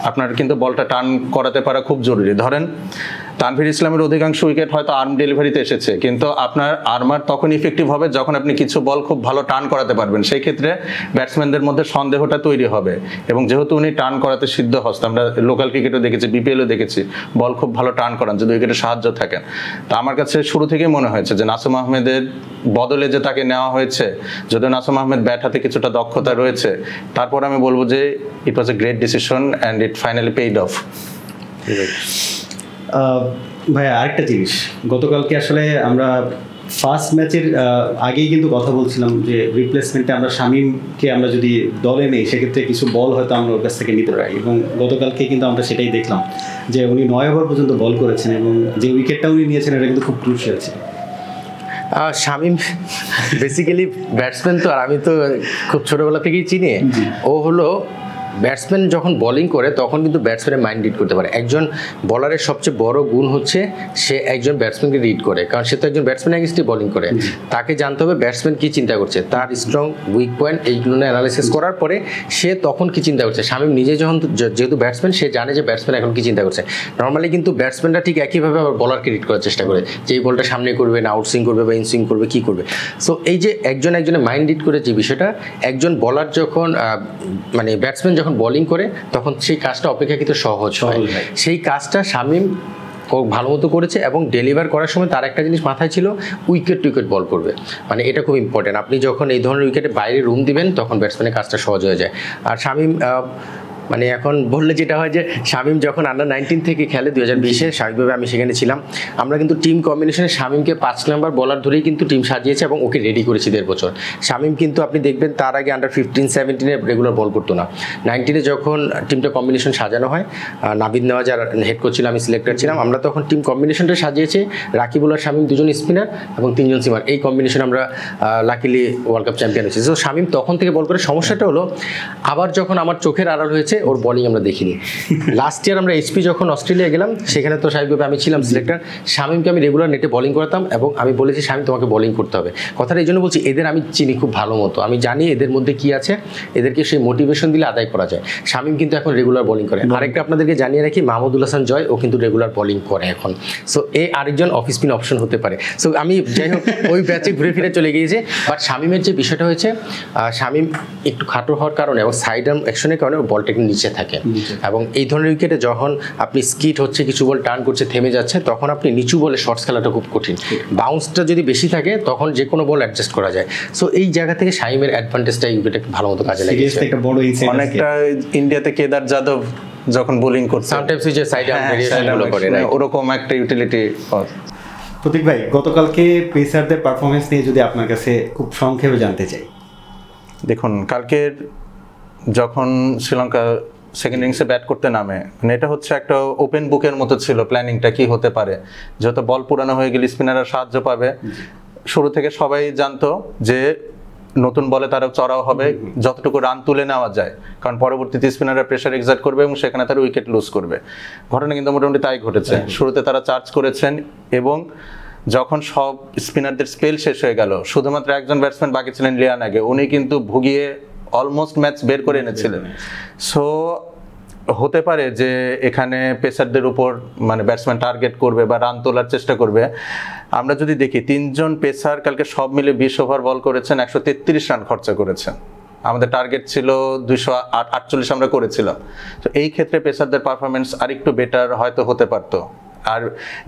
আপনার কিন্তু বলটা টার্ন করাতে পারা খুব জরুরি। ধরেন তানভীর ইসলামের অধিকাংশ উইকেট হয়তো আর্ম ডেলিভারিতে এসেছে, কিন্তু আপনার আর্মার তখন ইফেক্টিভ হবে যখন আপনি কিছু বল খুব ভালো টার্ন করাতে পারবেন, সেই ক্ষেত্রে ব্যাটসম্যানদের মধ্যে সন্দেহটা তৈরি হবে। এবং যেহেতু উনি টার্ন করাতে সিদ্ধ হস্ত, আমরা লোকাল ক্রিকেটও দেখেছি, বিপিএলও দেখেছি, বল খুব ভালো টার্ন করান যদি উইকেটে সাহায্য থাকেন। তা আমার কাছে শুরু থেকেই মনে হয়েছে যে নাসুম আহমেদের বদলে যে তাকে নেওয়া হয়েছে, যদিও নাসুম আহমেদ ব্যাট হাতে কিছুটা দক্ষতা রয়েছে, তারপর আমি বলবো যে it was a great decision and it finally paid off. ভাইয়া আরেকটা জিনিস, গতকালকে আসলে আমরা ফার্স্ট ম্যাচের আগেই কিন্তু কথা বলছিলাম যে রিপ্লেসমেন্টে আমরা শামীমকে আমরা যদি দলে নেই, সেক্ষেত্রে কিছু বল হয়তো আমরা ওর কাছ থেকে নিতে পারি, এবং গতকালকে কিন্তু আমরা সেটাই দেখলাম যে উনি 9 ওভার পর্যন্ত বল করেছেন এবং যে উইকেটটা উনি নিয়েছেন এটা কিন্তু খুব ক্রুশিয়াল ছিল। শামীম বেসিক্যালি ব্যাটসম্যান, তো আর আমি তো খুব ছোটোবেলা থেকেই চিনি। ও হলো ব্যাটসম্যান যখন বোলিং করে তখন কিন্তু ব্যাটসম্যানের মাইন্ড রিড করতে পারে। একজন বলারের সবচেয়ে বড় গুণ হচ্ছে সে একজন ব্যাটসম্যানকে রিড করে, কারণ সে তো একজন ব্যাটসম্যান এগেইনস্টে বোলিং করে। তাকে জানতে হবে ব্যাটসম্যান কী চিন্তা করছে, তার স্ট্রং উইক পয়েন্ট এইগুলো অ্যানালাইসিস করার পরে সে তখন কী চিন্তা করছে। শামীম নিজে যখন যেহেতু ব্যাটসম্যান, সে জানে যে ব্যাটসম্যান এখন কী চিন্তা করছে। নর্মালি কিন্তু ব্যাটসম্যানরা ঠিক একইভাবে আবার বলারকে রিড করার চেষ্টা করে, যে এই বলটা সামনে করবে না আউটসুইং করবে বা ইনসুইং করবে, কী করবে। সো এই যে একজনের মাইন্ড রিড করে যে বিষয়টা, একজন বলার যখন মানে ব্যাটসম্যান যখন বোলিং করে তখন সেই কাজটা অপেক্ষাকৃত সহজ হয়। সেই কাজটা শামীম ও ভালো মতো করেছে এবং ডেলিভার করার সময় তার একটা জিনিস মাথায় ছিল, উইকেট টু উইকেট বল করবে। মানে এটা খুব ইম্পর্টেন্ট। আপনি যখন এই ধরনের উইকেটে বাইরে রুম দিবেন তখন ব্যাটসম্যানের কাজটা সহজ হয়ে যায়। আর শামীম মানে এখন বললে যেটা হয় যে শামীম যখন আন্ডার-19 থেকে খেলে 2020-এ, স্বাভাবিকভাবে আমি সেখানে ছিলাম, আমরা কিন্তু টিম কম্বিনেশনে শামীমকে 5 নাম্বার বলার ধরেই কিন্তু টিম সাজিয়েছে এবং ওকে রেডি করেছি 1.5 বছর। শামীম কিন্তু আপনি দেখবেন তার আগে আন্ডার-15-17-এ রেগুলার বল করতো না। 19-এ যখন টিমটা কম্বিনেশন সাজানো হয়, নাবিদ নেওয়াজ আর হেড কোচ ছিল, আমি সিলেক্টর ছিলাম, আমরা তখন টিম কম্বিনেশনটা সাজিয়েছি রাকিবুল আর শামীম 2জন স্পিনার এবং 3জন সিমার। এই কম্বিনেশন আমরা লাকিলি ওয়ার্ল্ড কাপ চ্যাম্পিয়ন হয়েছি। সো শামীম তখন থেকে বল করে। সমস্যাটা হলো আবার যখন আমার চোখের আড়াল হয়েছে ওর বোলিং আমরা দেখিনি। লাস্ট ইয়ার আমরা এইচপি যখন অস্ট্রেলিয়া গেলাম, সেখানে তো স্বাভাবিকভাবে আমি ছিলাম সিলেক্টর, শামীমকে আমি রেগুলার নেটে বোলিং করতাম এবং আমি বলেছি শামীম তোমাকে বোলিং করতে হবে। কথাটা এই জন্য বলছি, এদের আমি চিনি খুব ভালো মতো, আমি জানি এদের মধ্যে কি আছে, এদেরকে সেই মোটিভেশন দিলে আদায় করা যায়। শামীম কিন্তু এখন রেগুলার বোলিং করে। আরেকটা আপনাদেরকে জানিয়ে রাখি, মাহমুদুল হাসান জয় ও কিন্তু রেগুলার বোলিং করে এখন। সো এই আরেকজন অফ স্পিন অপশন হতে পারে। সো আমি যাই হোক ওই ব্যাচে ঘুরে ফিরে চলে গিয়েছে। বাট শামীমের যে বিষয়টা হয়েছে, শামীম একটু খাটো হওয়ার কারণে এবং সাইড আর্ম অ্যাকশনের কারণে বলটা একটু নিচে থাকে, এবং এই ধরনের উইকেটে যখন আপনি স্কিট হচ্ছে, কিছু বল টার্ন করছে, থেমে যাচ্ছে, তখন আপনি নিচু বলে শর্টস খেলাটা খুব কঠিন। বাউন্সটা যদি বেশি থাকে তখন যে কোনো বল অ্যাডজাস্ট করা যায়। সো এই জায়গা থেকে শামীমের অ্যাডভান্টেজটা এই উইকেটে ভালো মতো কাজে লাগিয়েছে। অনেকটা ইন্ডিয়াতে কেদার যাদব যখন বোলিং করছে, সামটাইমস এই যে সাইড আর্ম ভেরিয়েশনগুলো করে, ওরকম একটা ইউটিলিটি। প্রতীক ভাই, গতকালকে পেসারদের পারফরমেন্স নিয়ে যদি আপনার কাছে খুব সংক্ষেপে জানতে চাই। দেখুন, কালকের যখন শ্রীলঙ্কা সেকেন্ড ইনিংসে ব্যাট করতে নামে, মানে এটা হচ্ছে একটা ওপেন বুকের মতো ছিল প্ল্যানিংটা কি হতে পারে। যত বল পুরানো হয়ে গেলে স্পিনাররা সাহায্য পাবে। শুরু থেকে সবাই জানতো যে নতুন বলে তারা চড়াও হবে, যতটুকু রান তুলে নেওয়া যায়, কারণ পরবর্তীতে স্পিনাররা প্রেশার এক্সার্ট করবে এবং সেখানে তারা উইকেট লুজ করবে। ঘটনা কিন্তু মোটামুটি তাই ঘটেছে। শুরুতে তারা চার্জ করেছেন এবং যখন সব স্পিনারদের স্পেল শেষ হয়ে গেল, শুধুমাত্র একজন ব্যাটসম্যান বাকি ছিলেন লিয়ান আগে, উনি কিন্তু ভুগিয়ে অলমোস্ট ম্যাচ বের করে এনেছিলেন। সো হতে পারে যে এখানে পেসারদের উপর মানে ব্যাটসম্যান টার্গেট করবে বা রান তোলার চেষ্টা করবে। আমরা যদি দেখি 3জন পেসার কালকে সব মিলে 20 ওভার বল করেছেন, 133 রান খরচা করেছেন। আমাদের টার্গেট ছিল 248 আমরা করেছিলাম। তো এই ক্ষেত্রে পেসারদের পারফরমেন্স আরেকটু বেটার হয়তো হতে পারতো। আর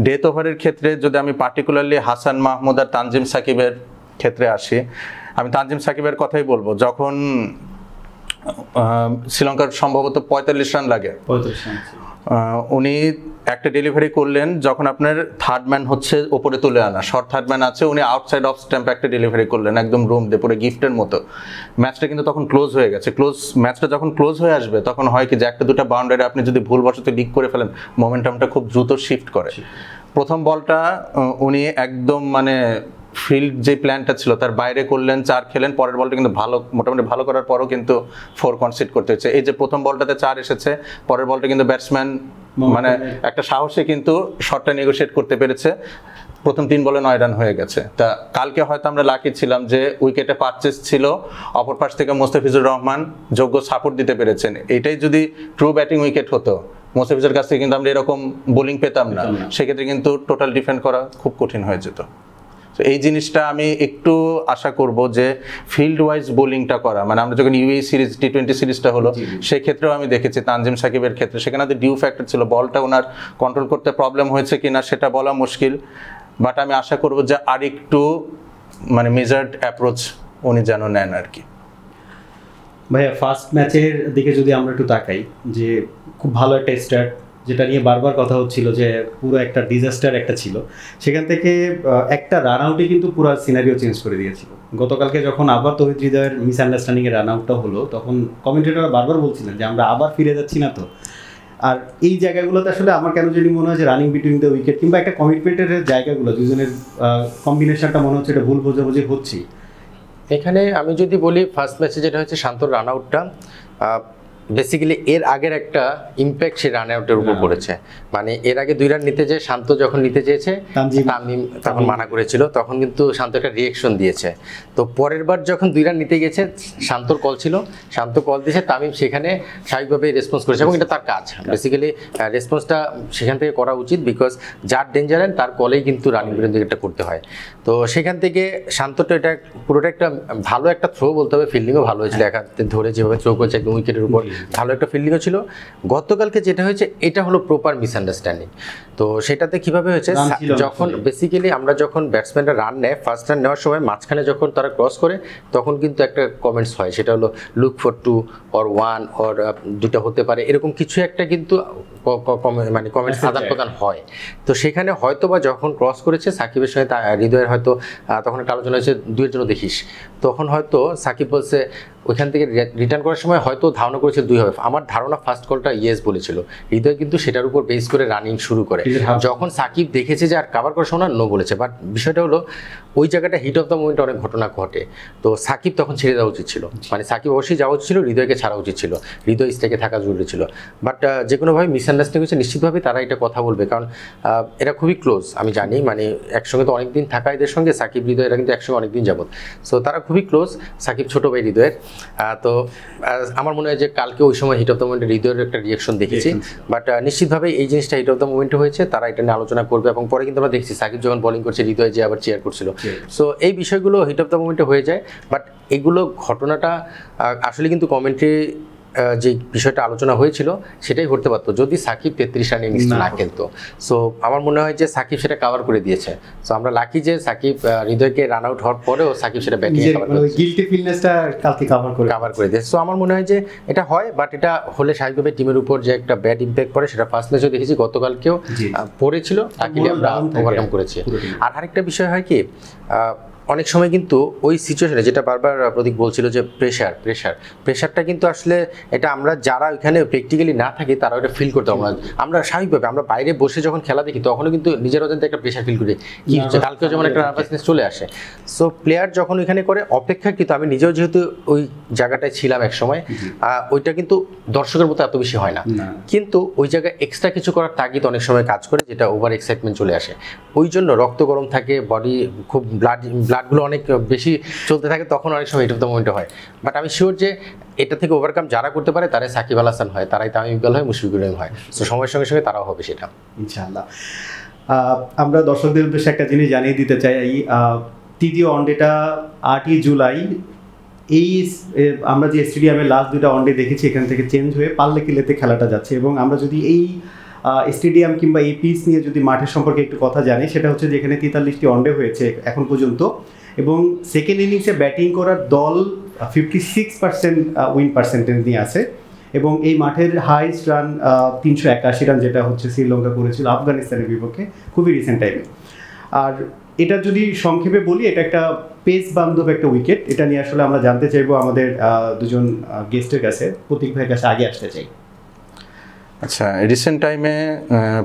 ডেথ ওভারের ক্ষেত্রে যদি আমি পার্টিকুলারলি হাসান মাহমুদ আর তানজিম সাকিবের ক্ষেত্রে আসি, আমি তানজিম সাকিবের কথাই বলবো। যখন শ্রীলঙ্কার সম্ভবত 45 রান লাগে, উনি একটা ডেলিভারি করলেন, যখন আপনার থার্ড ম্যান হচ্ছে ওপরে তুলে আনা, শর্ট থার্ড ম্যান আছে, উনি আউটসাইড অফ স্ট্যাম্প একটা ডেলিভারি করলেন একদম রুম দিয়ে, পুরো গিফটের মতো। ম্যাচটা কিন্তু তখন ক্লোজ হয়ে গেছে। ম্যাচটা যখন ক্লোজ হয়ে আসবে তখন হয় কি যে একটা দুটা বাউন্ডারি আপনি যদি ভুলবশত লিক করে ফেলেন, মোমেন্টামটা খুব দ্রুত শিফট করে। প্রথম বলটা উনি একদম মানে ফিল্ড যে প্ল্যানটা ছিল তার বাইরে করলেন, 4 খেলেন। পরের বলটা কিন্তু ভালো, মোটামুটি ভালো করার পরও কিন্তু 4 কনসিড করতে হচ্ছে। এই যে প্রথম বলটাতে 4 এসেছে, পরের বলটা কিন্তু ব্যাটসম্যান মানে একটা সাহসে কিন্তু শটটা নেগোশিয়েট করতে পেরেছে। প্রথম 3 বলে 9 রান হয়ে গেছে। তা কালকে হয়তো আমরা লাকি ছিলাম যে উইকেটে পারচেস ছিল, অপর পাশ থেকে মোস্তাফিজুর রহমান যোগ্য সাপোর্ট দিতে পেরেছেন। এটাই যদি ট্রু ব্যাটিং উইকেট হতো, মোস্তাফিজের কাছ থেকে কিন্তু আমরা এরকম বোলিং পেতাম না। সেক্ষেত্রে কিন্তু টোটাল ডিফেন্ড করা খুব কঠিন হয়ে যেত। তো এই জিনিসটা আমি একটু আশা করব যে ফিল্ড ওয়াইজ বোলিংটা করা, মানে আমরা যখন ইউএই সিরিজ টি20 সিরিজটা হলো সেই ক্ষেত্রেও আমি দেখেছি তানজিম সাকিবের ক্ষেত্রে সেখানে তো ডিউ ফ্যাক্টর ছিল, বলটা ওনার কন্ট্রোল করতে প্রবলেম হয়েছে কিনা সেটা বলা মুশকিল। বাট আমি আশা করব যে আর একটু মানে মেজার্ড অ্যাপ্রোচ উনি যেন নেন আর কি। ভাইয়া, ফার্স্ট ম্যাচের দিকে যদি আমরা একটু তাকাই, যে খুব ভালো একটা স্টার্ট, যেটা নিয়ে বারবার কথা হচ্ছিল যে পুরো একটা ডিজাস্টার একটা ছিল, সেখান থেকে একটা রান আউটই কিন্তু পুরো সিনারিও চেঞ্জ করে দিয়েছিল। গতকালকে যখন আবার তৌহিদ হৃদয়ের মিসআন্ডারস্ট্যান্ডিংয়ে রান আউটটা হলো, তখন কমেন্টেটররা বারবার বলছিলেন যে আমরা আবার ফিরে যাচ্ছি না। তো আর এই জায়গাগুলোতে আসলে আমার কেন জানি মনে হয় যে রানিং বিটুইন দ্য উইকেট কিংবা একটা কমিটমেন্টের জায়গাগুলো দুজনের কম্বিনেশনটা মনে হচ্ছে এটা ভুল বোঝাবুঝি হচ্ছে। এখানে আমি যদি বলি ফার্স্ট ম্যাচে যেটা হচ্ছে শান্তর রান আউটটা বেসিক্যালি এর আগের একটা ইম্প্যাক্ট সেই রান আউটের উপর পড়েছে। মানে এর আগে 2 রান নিতে যেয়ে শান্ত যখন নিতে চেয়েছে তামিম তখন মানা করেছিল, তখন কিন্তু শান্ত একটা রিয়েকশন দিয়েছে। তো পরের বার যখন 2 রান নিতে গেছে শান্তর কল ছিল, শান্ত কল দিয়েছে, তামিম সেখানে স্বাভাবিকভাবে রেসপন্স করেছে এবং এটা তার কাজ। বেসিক্যালি রেসপন্সটা সেখান থেকে করা উচিত, বিকজ যার ডেঞ্জার তার কলেই কিন্তু রানিং বিরুদ্ধে এটা করতে হয়। তো সেখান থেকে শান্তটা এটা পুরোটা একটা ভালো একটা থ্রো বলতে হবে, ফিল্ডিংও ভালো হয়েছিল, এক হাতে ধরে যেভাবে থ্রো করেছে একদম উইকেটের উপর, ভালো একটা ফিল্ডিংও ছিল। গতকালকে যেটা হয়েছে এটা হলো প্রপার মিসআন্ডারস্ট্যান্ডিং। তো সেটাতে কিভাবে হয়েছে, যখন বেসিক্যালি আমরা যখন ব্যাটসম্যানরা রান নেয়, ফার্স্ট রান নেওয়ার সময় মাঝখানে যখন তারা ক্রস করে তখন কিন্তু একটা কমেন্টস হয়, সেটা হলো লুক ফর 2 অর 1 অর 2টা হতে পারে, এরকম কিছু একটা কিন্তু মানে কমেন্টস আদান প্রদান হয়। তো সেখানে হয়তো বা যখন ক্রস করেছে সাকিবের সঙ্গে হৃদয়ের হয়তো তখন একটা আলোচনা হয়েছে 2 এর জন্য দেখিস, তখন হয়তো সাকিব বলছে ওইখান থেকে রিটার্ন করার সময় হয়তো ধারণা করেছে 2 হবে। আমার ধারণা ফার্স্ট কলটা ইয়েস বলেছিল, হৃদয় কিন্তু সেটার উপর বেস করে রানিং শুরু করে। যখন সাকিব দেখেছে যে আর কাভার করার সময় নো বলেছে, বাট বিষয়টা হলো ওই জায়গাটা হিট অফ দ্য মোমেন্টে অনেক ঘটনা ঘটে। তো সাকিব তখন ছেড়ে দেওয়া উচিত ছিল, মানে সাকিব অবশ্যই যাওয়া উচিত ছিল, হৃদয়কে ছাড়া উচিত ছিল, হৃদয় স্ট্রাইকে থাকা জরুরি ছিল। বাট যে কোনোভাবে মিসআন্ডারস্ট্যান্ডিং হয়েছে, নিশ্চিতভাবে তারা এটা কথা বলবে, কারণ এরা খুবই ক্লোজ, আমি জানি, মানে একসঙ্গে তো অনেকদিন থাকা এদের সঙ্গে, সাকিব হৃদয় এরা কিন্তু একসঙ্গে অনেকদিন যাবত, সো তারা খুবই ক্লোজ। সাকিব ছোটো ভাই হৃদয়ের। তো আমার মনে হয় যে কালকে ওই সময় হিট অফ দ্য মোমেন্টে হৃদয়ের একটা রিয়েকশন দেখেছি, বাট নিশ্চিতভাবে এই জিনিসটা হিট অফ দ্য মোমেন্টে হয়েছে, তারা এটা নিয়ে আলোচনা করবে। এবং পরে কিন্তু আমরা দেখছি সাকিব যখন বোলিং করছে হৃদয় যে আবার চেয়ার করছিল, সো এই বিষয়গুলো হিট অফ দ্য মোমেন্টে হয়ে যায়। বাট এগুলো ঘটনাটা আসলে কিন্তু কমেন্ট্রি যে বিষয়টা আলোচনা হয়েছিল সেটাই করতে পারতো যদি সাকিব 33 রানে ইনিংস না খেলতো। সো আমার মনে হয় যে সাকিব সেটা কভার করে দিয়েছে। সো আমরা লাকি যে সাকিব হৃদয়কে রান আউট হওয়ার পরেও সাকিব সেটা ব্যাটিং কভার করেছে, গিলটি ফিটনেসটা কালকে কভার করে দিয়েছে। সো আমার মনে হয় যে এটা হয়, বাট এটা হলে স্বাভাবিকভাবে টিমের উপর যে একটা ব্যাড ইম্প্যাক্ট পড়ে সেটা ফার্স্ট ম্যাচেও দেখেছি, গতকালকেও পড়েছিল, তাকে আমরা ওভারকাম করেছি। আর আরেকটা বিষয় হয় কি, অনেক সময় কিন্তু ওই সিচুয়েশনে যেটা বারবার প্রতীক বলছিল যে প্রেশারটা কিন্তু আসলে এটা আমরা যারা ওইখানে প্র্যাকটিক্যালি না থাকি তারা ওটা ফিল করতে পারবো না। আমরা স্বাভাবিকভাবে আমরা বাইরে বসে যখন খেলা দেখি তখনও কিন্তু নিজের অজান্তে একটা প্রেশার ফিল করি, কি হচ্ছে কালকেও যেমন একটা নার্ভাসনেস চলে আসে। সো প্লেয়ার যখন ওইখানে করে অপেক্ষাকৃত, আমি নিজেও যেহেতু ওই জায়গাটায় ছিলাম এক সময়, ওইটা কিন্তু দর্শকের মতো এত বেশি হয় না, কিন্তু ওই জায়গায় এক্সট্রা কিছু করার তাগিদ অনেক সময় কাজ করে, যেটা ওভার এক্সাইটমেন্ট চলে আসে। ওই জন্য রক্ত গরম থাকে, বডি খুব ব্লাডগুলো অনেক বেশি চলতে থাকে, তখন অনেক সময় হিট অফ দ্য মোমেন্টে হয়। বাট আমি শিওর যে এটা থেকে ওভারকাম যারা করতে পারে তারাই সাকিব আল হাসান হয়, তারাই তামিম ইকবাল হয়, মুশফিকুর রহিম হয়। সো সময়ের সঙ্গে সঙ্গে তারাও হবে সেটা ইনশাআল্লাহ। আমরা দর্শকদের উদ্দেশ্যে একটা জিনিস জানিয়ে দিতে চাই, তৃতীয় ওয়ানডেটা 8ই জুলাই এই আমরা যে স্টেডিয়ামে লাস্ট 2টা ওয়ানডে দেখেছি এখান থেকে চেঞ্জ হয়ে পাল্লেকিলেতে খেলাটা যাচ্ছে। এবং আমরা যদি এই স্টেডিয়াম কিংবা এই পিচ নিয়ে যদি মাঠের সম্পর্কে একটু কথা জানি, সেটা হচ্ছে যে এখানে 43টি ওয়ানডে হয়েছে এখন পর্যন্ত, এবং সেকেন্ড ইনিংসে ব্যাটিং করার দল 56% উইন পার্সেন্টেজ নিয়ে আছে, এবং এই মাঠের হাইস্ট রান 381 রান, যেটা হচ্ছে শ্রীলঙ্কা করেছিল আফগানিস্তানের বিপক্ষে খুবই রিসেন্ট টাইমে। আর এটা যদি সংক্ষেপে বলি, এটা একটা পেস বান্ধব একটা উইকেট। এটা নিয়ে আসলে আমরা জানতে চাইবো আমাদের দুজন গেস্টের কাছে। প্রতীক ভাইয়ের কাছে আগে আসতে চাই। আচ্ছা, রিসেন্ট টাইমে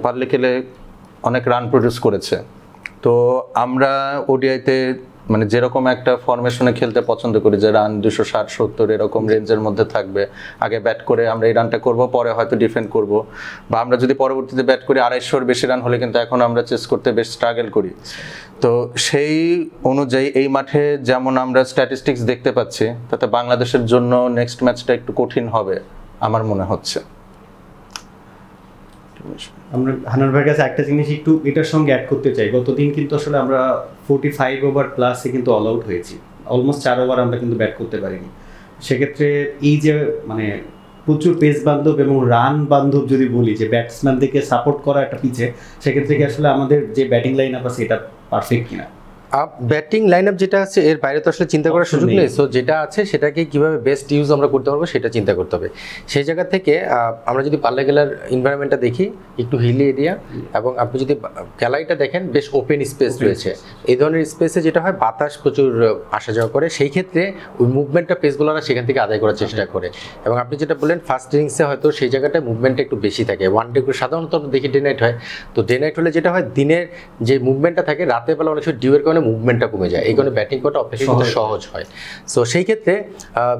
পাল্লেকেলে অনেক রান প্রডিউস করেছে, তো আমরা ওডিআইতে মানে যেরকম একটা ফরমেশনে খেলতে পছন্দ করি যে রান 260-70 এরকম রেঞ্জের মধ্যে থাকবে, আগে ব্যাট করে আমরা এই রানটা করব, পরে হয়তো ডিফেন্ড করব, বা আমরা যদি পরবর্তীতে ব্যাট করি 250-এর বেশি রান হলে কিন্তু এখন আমরা চেস করতে বেশ স্ট্রাগল করি। তো সেই অনুযায়ী এই মাঠে যেমন আমরা স্ট্যাটিস্টিক্স দেখতে পাচ্ছি, তাতে বাংলাদেশের জন্য নেক্সট ম্যাচটা একটু কঠিন হবে আমার মনে হচ্ছে। আমরা হানান ভাইয়ের কাছে একটা জিনিস একটু এটার সঙ্গে অ্যাড করতে চাই। গতদিন কিন্তু আসলে আমরা 45 ওভার প্লাসে কিন্তু অল আউট হয়েছি, অলমোস্ট 4 ওভার আমরা কিন্তু ব্যাট করতে পারিনি। সেক্ষেত্রে এই যে মানে প্রচুর পেস বান্ধব এবং রান বান্ধব যদি বলি যে ব্যাটসম্যানদেরকে সাপোর্ট করা একটা পিচে, সেক্ষেত্রে কি আসলে আমাদের যে ব্যাটিং লাইন আপ আছে এটা পারফেক্ট কিনা? ব্যাটিং লাইন আপ যেটা আছে এর বাইরে তো আসলে চিন্তা করার সুযোগ নেই। সো যেটা আছে সেটাকে কিভাবে বেস্ট ইউজ আমরা করতে পারবো সেটা চিন্তা করতে হবে। সেই জায়গা থেকে আমরা যদি পাল্লা খেলার এনভায়রনমেন্টটা দেখি একটু হিলি এরিয়া, এবং আপনি যদি গ্যালারিটা দেখেন বেশ ওপেন স্পেস রয়েছে। এই ধরনের স্পেসে যেটা হয় বাতাস প্রচুর আসা যাওয়া করে, সেই ক্ষেত্রে ওই মুভমেন্টটা পেস বোলাররা সেখান থেকে আদায় করার চেষ্টা করে। এবং আপনি যেটা বললেন ফার্স্ট ইনিংসে হয়তো সেই জায়গাটায় মুভমেন্টটা একটু বেশি থাকে। ওয়ান ডে সাধারণত দেখি ডে নাইট হয়, তো ডে নাইট হলে যেটা হয় দিনের যে মুভমেন্টটা থাকে রাতের বেলা অনেক সময় ডিউয়ের কারণে মুভমেন্টটা কমে যায়, এই কারণে ব্যাটিং করাটা অপেক্ষাকৃত সহজ হয়। সো সেই ক্ষেত্রে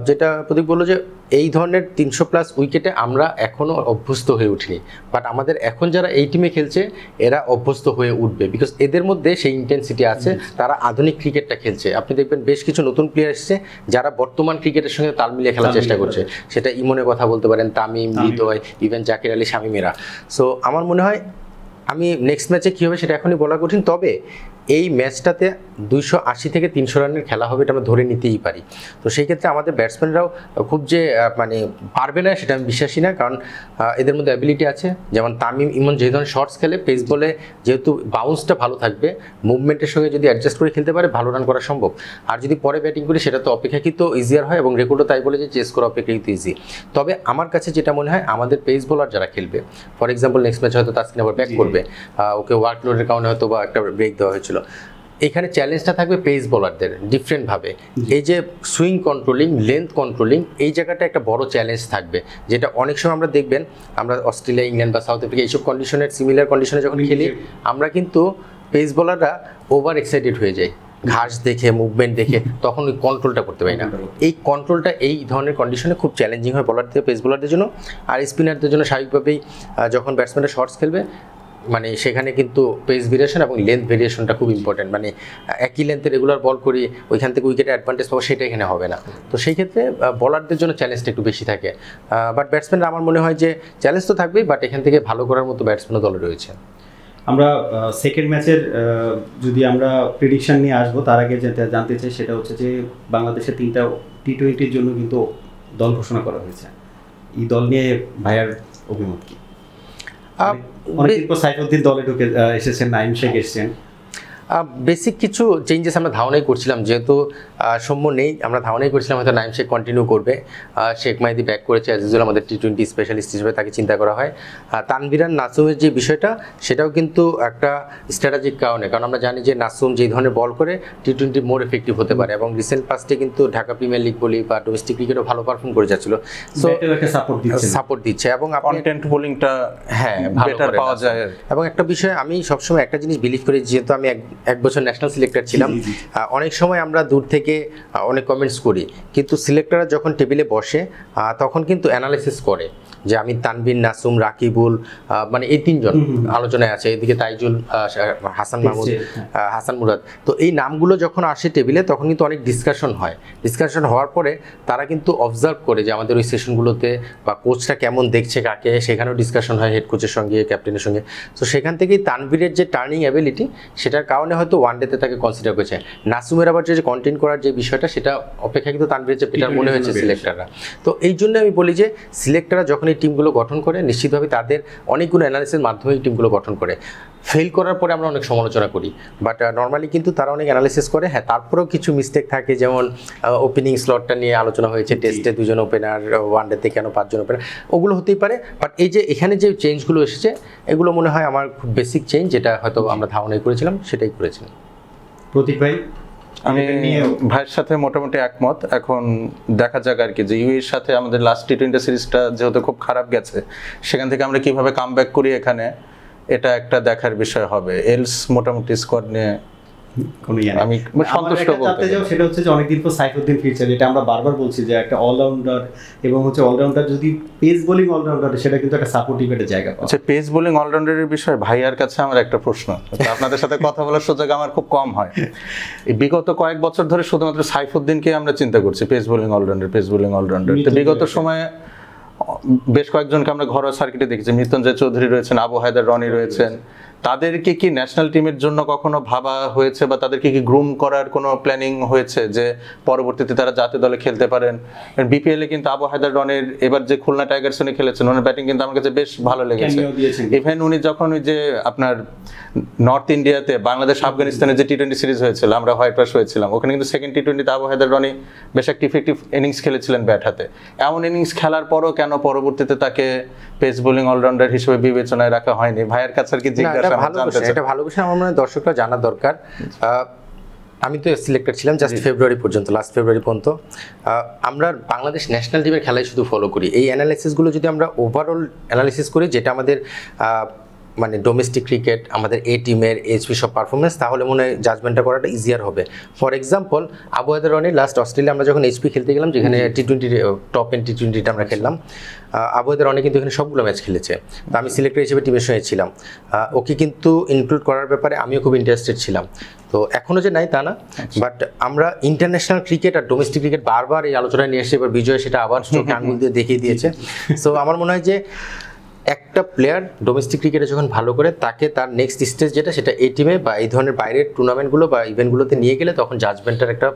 যেটা প্রদীপ বললো যে এই ধরনের 300+ উইকেটে আমরা এখনও অভ্যস্ত হয়ে উঠিনি, বাট আমাদের এখন যারা এই টিমে খেলছে এরা অভ্যস্ত হয়ে উঠবে, বিকজ এদের মধ্যে সেই ইন্টেন্সিটি আছে, তারা আধুনিক ক্রিকেটটা খেলছে। আপনি দেখবেন বেশ কিছু নতুন প্লেয়ার এসেছে যারা বর্তমান ক্রিকেটের সঙ্গে তাল মিলিয়ে খেলার চেষ্টা করছে। সেটা ইমনের কথা বলতে পারেন, তামিম, হৃদয়, ইভেন জাকির আলী, শামিমেরা। সো আমার মনে হয় আমি নেক্সট ম্যাচে কী হবে সেটা এখনই বলা কঠিন, তবে এই ম্যাচটাতে 280 থেকে 300 রানের খেলা হবে এটা আমরা ধরে নিতেই পারি। তো সেই ক্ষেত্রে আমাদের ব্যাটসম্যানরাও খুব যে মানে পারবে না সেটা আমি বিশ্বাসী না, কারণ এদের মধ্যে অ্যাবিলিটি আছে। যেমন তামিম, ইমন যে ধরনের শর্টস খেলে পেস বলে যেহেতু বাউন্সটা ভালো থাকবে, মুভমেন্টের সঙ্গে যদি অ্যাডজাস্ট করে খেলতে পারে ভালো রান করা সম্ভব। আর যদি পরে ব্যাটিং করি সেটা তো অপেক্ষাকৃত ইজিয়ার হয়, এবং রেকর্ডও তাই বলে যে চেস করা অপেক্ষাকৃত ইজি। তবে আমার কাছে যেটা মনে হয় আমাদের পেস বোলার যারা খেলবে, ফর এক্সাম্পল নেক্সট ম্যাচ হয়তো তাসকিন আবার ব্যাক করবে, ওকে ওয়ার্কলোডের কারণে হয়তো বা একটা ব্রেক দেওয়া হয়েছিল। এখানে চ্যালেঞ্জটা থাকবে পেস বোলারদের ডিফারেন্টভাবে। এই যে সুইং কন্ট্রোলিং, লেন্থ কন্ট্রোলিং, এই জায়গাটা একটা বড় চ্যালেঞ্জ থাকবে, যেটা অনেক সময় আমরা দেখবেন আমরা অস্ট্রেলিয়া, ইংল্যান্ড বা সাউথ আফ্রিকা এইসব কন্ডিশনের সিমিলার কন্ডিশনে যখন খেলি আমরা কিন্তু পেস বোলাররা ওভার এক্সাইটেড হয়ে যায়, ঘাস দেখে, মুভমেন্ট দেখে, তখন ওই কন্ট্রোলটা করতে পারি না। এই কন্ট্রোলটা এই ধরনের কন্ডিশনে খুব চ্যালেঞ্জিং হয় বলারদের, পেস বোলারদের জন্য। আর স্পিনারদের জন্য স্বাভাবিকভাবেই যখন ব্যাটসম্যানরা শর্টস খেলবে মানে সেখানে কিন্তু পেস ভেরিয়েশন এবং লেন্থ ভেরিয়েশনটা খুব ইম্পর্টেন্ট। মানে একই লেন্থে রেগুলার বল করি ওইখান থেকে উইকেটে অ্যাডভান্টেজ পাবো সেটা এখানে হবে না। তো সেই ক্ষেত্রে বলারদের জন্য চ্যালেঞ্জটা একটু বেশি থাকে, বাট ব্যাটসম্যানরা আমার মনে হয় যে চ্যালেঞ্জ তো থাকবেই, বাট এখান থেকে ভালো করার মতো ব্যাটসম্যানও দলে রয়েছে। আমরা সেকেন্ড ম্যাচের যদি আমরা প্রেডিকশন নিয়ে আসবো, তার আগে যেটা জানতে চাই সেটা হচ্ছে যে বাংলাদেশের 3টা টি20-র জন্য কিন্তু দল ঘোষণা করা হয়েছে। এই দল নিয়ে ভাইয়ার অভিমত কি? অনেকদিন পর সাইফুদ্দিন দলে ঢুকে এসেছেন, নাইম শেখ এসেছেন। বেসিক কিছু চেঞ্জেস আমরা ধারণাই করছিলাম, যেহেতু সৌম্য নেই আমরা ধারণাই করছিলাম হয়তো নাইম শেখ কন্টিনিউ করবে, শেখ মাহিদি ব্যাক করেছে, আজিজুল আমাদের টি20 স্পেশালিস্ট হিসেবে তাকে চিন্তা করা হয়। তানভীর নাসুমের যে বিষয়টা সেটাও কিন্তু একটা স্ট্র্যাটেজিক কারণে, কারণ আমরা জানি যে নাসুম যেই ধরনের বল করে টি20 মোর এফেক্টিভ হতে পারে, এবং রিসেন্ট পাস্টে কিন্তু ঢাকা প্রিমিয়ার লিগ বলি বা ডোমেস্টিক ক্রিকেটও ভালো পারফর্ম করে যাচ্ছিল। সো সাপোর্ট দিচ্ছে এবং কন্টেন্ট বোলিংটা হ্যাঁ বেটার পাওয়া যায়। এবং একটা বিষয় আমি সবসময় একটা জিনিস বিলিভ করি, যেহেতু আমি এক বছর ন্যাশনাল সিলেক্টর ছিলাম, অনেক সময় আমরা দূর থেকে অনেক কমেন্টস করি, কিন্তু সিলেক্টররা যখন টেবিলে বসে তখন কিন্তু অ্যানালাইসিস করে যে আমি তানভীর, নাসুম, রাকিবুল, মানে এই 3জন আলোচনায় আছে, এদিকে তাইজুল, হাসান মাহমুদ, হাসান মুরাদ। তো এই নামগুলো যখন আসে টেবিলে তখন কিন্তু অনেক ডিসকাশন হয়। ডিসকাশন হওয়ার পরে তারা কিন্তু অবজার্ভ করে যে আমাদের ওই সেশনগুলোতে বা কোচটা কেমন দেখছে কাকে, সেখানেও ডিসকাশন হয় হেড কোচের সঙ্গে, ক্যাপ্টেনের সঙ্গে। তো সেখান থেকেই তানভীরের যে টার্নিং অ্যাবিলিটি সেটার কারণে হয়তো ওয়ানডেতে তাকে কনসিডার করেছে। নাসুমের আবার যে কন্টেন্ট করার যে বিষয়টা সেটা অপেক্ষাকৃত তানভীরের যে বেটার মনে হয়েছে সিলেক্টররা। তো এই জন্য আমি বলি যে সিলেক্টররা যখন এই টিমগুলো গঠন করে নিশ্চিতভাবে তাদের অনেকগুলো অ্যানালিসিসের মাধ্যমে এই টিমগুলো গঠন করে। ফেল করার পরে আমরা অনেক সমালোচনা করি, বাট নর্মালি কিন্তু তারা অনেক অ্যানালিসিস করে। হ্যাঁ, তারপরেও কিছু মিস্টেক থাকে, যেমন ওপেনিং স্লটটা নিয়ে আলোচনা হয়েছে, টেস্টে 2জন ওপেনার, ওয়ানডেতে কেন 5জন ওপেনার, ওগুলো হতেই পারে। বাট এই যে এখানে যে চেঞ্জগুলো এসেছে এগুলো মনে হয় আমার খুব বেসিক চেঞ্জ, যেটা হয়তো আমরা ধারণাই করেছিলাম সেটাই করেছিলাম। প্রতীক ভাই? আমি ভাইয়ের সাথে মোটামুটি একমত। এখন দেখা যাক আর কি, যে ইউএর সাথে আমাদের লাস্ট টি20 সিরিজটা যেহেতু খুব খারাপ গেছে, সেখান থেকে আমরা কিভাবে কামব্যাক করি এখানে, এটা একটা দেখার বিষয় হবে। এলস মোটামুটি স্কোয়াড নিয়ে আমি সন্তুষ্ট বলতে চাই। সেটা হচ্ছে যে অনেকদিন পর সাইফুদ্দিন ফিরছে, যেটা আমরা বারবার বলছি যে একটা অলরাউন্ডার, এবং হচ্ছে অলরাউন্ডার যদি পেস বোলিং অলরাউন্ডার, সেটা কিন্তু একটা সাপোর্টিভ একটা জায়গা পায়। আচ্ছা, পেস বোলিং অলরাউন্ডারের বিষয়ে ভাইয়ার কাছে আমার একটা প্রশ্ন, আপনাদের সাথে কথা বলার সুযোগ আমার খুব কম হয়। এই বিগত কয়েক বছর ধরে শুধুমাত্র সাইফুদ্দিনকে আমরা চিন্তা করছি pace bowling allrounder, pace bowling allrounder. তো বিগত সময়ে বেশ কয়েকজনকে আমরা ঘরোয়া সার্কিটে দেখেছি, মৃত্যুঞ্জয় চৌধুরী রয়েছেন, আবু হায়দার রনি রয়েছেন, তাদেরকে কি ন্যাশনাল টিমের জন্য কখনো ভাবা হয়েছে বা তাদেরকে কি গ্রুম করার কোনো প্ল্যানিং হয়েছে যে পরবর্তীতে তারা জাতীয় দলে খেলতে পারেন? বিপিএল এ কিন্তু আবু হায়দার রনির এবার যে খুলনা টাইগার্সে খেলেছেন, ওনার ব্যাটিং কিন্তু আমার কাছে বেশ ভালো লেগেছে। ইভেন উনি যখন ওই যে আপনার নর্থ ইন্ডিয়াতে বাংলাদেশ আফগানিস্তানের যে টি-20 সিরিজ হয়েছিল, আমরা হোয়াইট ওয়াশ হয়েছিলাম, ওখানে কিন্তু সেকেন্ড টি-20তে আবু হায়দার রনি বেশ একটা ইফেক্টিভ ইনিংস খেলেছিলেন ব্যাট হাতে। এমন ইনিংস খেলার পরও কেন পরবর্তীতে তাকে পেস বোলিং অলরাউন্ডার হিসেবে বিবেচনায় রাখা হয়নি? ভাইয়ের কাছে আর কি জিজ্ঞাসা জানতে চাই। এটা ভালো বিষয়, আমার মনে হয় দর্শকরা জানা দরকার। আমি তো সিলেক্টেড ছিলাম জাস্ট ফেব্রুয়ারি পর্যন্ত, লাস্ট ফেব্রুয়ারি পর্যন্ত। আমরা বাংলাদেশ ন্যাশনাল টিমের খেলাই শুধু ফলো করি। এই অ্যানালাইসিসগুলো যদি আমরা ওভারঅল অ্যানালাইসিস করি, যেটা আমাদের মানে ডোমেস্টিক ক্রিকেট, আমাদের এ টিমের এইচপি সব পারফরমেন্স, তাহলে মনে হয় জাজমেন্টটা করাটা ইজিয়ার হবে। For example, Abu Haider Rony last Australia আমরা যখন এইচপি খেলতে গেলাম, যেখানে টি-20 টপ এন্ড টি-20টা আমরা খেললাম, আবু হায়দার রনি কিন্তু এখানে সবগুলো ম্যাচ খেলেছে। তো আমি সিলেক্টর হিসেবে টিমের সঙ্গে ছিলাম, ওকে কিন্তু ইনক্লুড করার ব্যাপারে আমিও খুব ইন্টারেস্টেড ছিলাম। তো এখনও যে নাই তা না, বাট আমরা ইন্টারন্যাশনাল ক্রিকেট আর ডোমেস্টিক ক্রিকেট বারবার এই আলোচনায় নিয়ে এসেছি। এবার বিজয় সেটা আবার চোখে আঙুল দিয়ে দেখিয়ে দিয়েছে। সো আমার মনে হয় যে একটা প্লেয়ার ডোমেস্টিক ক্রিকেটে যখন ভালো করে, তাকে তার নেক্সট স্টেজ যেটা, সেটা এই টিমে বা এই ধরনের বাইরের টুর্নামেন্টগুলো বা ইভেন্টগুলোতে নিয়ে গেলে তখন জাজমেন্টের একটা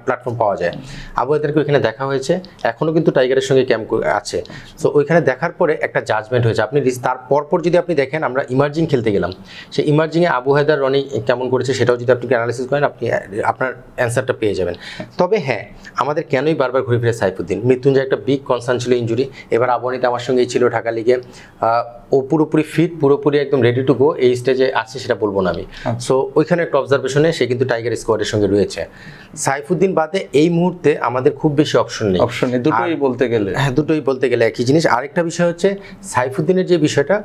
প্ল্যাটফর্ম পাওয়া যায়। আবু হায়দারকে ওইখানে দেখা হয়েছে, এখনও কিন্তু টাইগারের সঙ্গে ক্যাম্প আছে। সো ওইখানে দেখার পরে একটা জাজমেন্ট হয়েছে। আপনি তার পরপর যদি আপনি দেখেন, আমরা ইমার্জিং খেলতে গেলাম, সেই ইমার্জিংয়ে আবু হায়দার রনি কেমন করেছে সেটাও যদি আপনি অ্যানালাইসিস করেন, আপনি আপনার অ্যান্সারটা পেয়ে যাবেন। তবে হ্যাঁ, আমাদের কেনই বারবার ঘুরে ফিরে সাইফুদ্দিন, মৃত্যুঞ্জয় একটা বিগ কনসার্ন ছিল ইঞ্জুরি। এবার আবহানিতে আমার সঙ্গেই ছিল ঢাকা লিগে, ও পুরোপুরি ফিট, পুরোপুরি একদম রেডি টু গো, এই স্টেজে আছে সেটা বলবো না আমি। সো ওইখানে একটা অবজারভেশনে সে কিন্তু টাইগার স্কোয়াডের সঙ্গে রয়েছে। সাইফুদ্দিন বাদে এই মুহূর্তে আমাদের খুব বেশি অপশন নেই, দুটোই বলতে গেলে। হ্যাঁ, দুটোই বলতে গেলে একই জিনিস। আরেকটা বিষয় হচ্ছে সাইফুদ্দিনের যে বিষয়টা,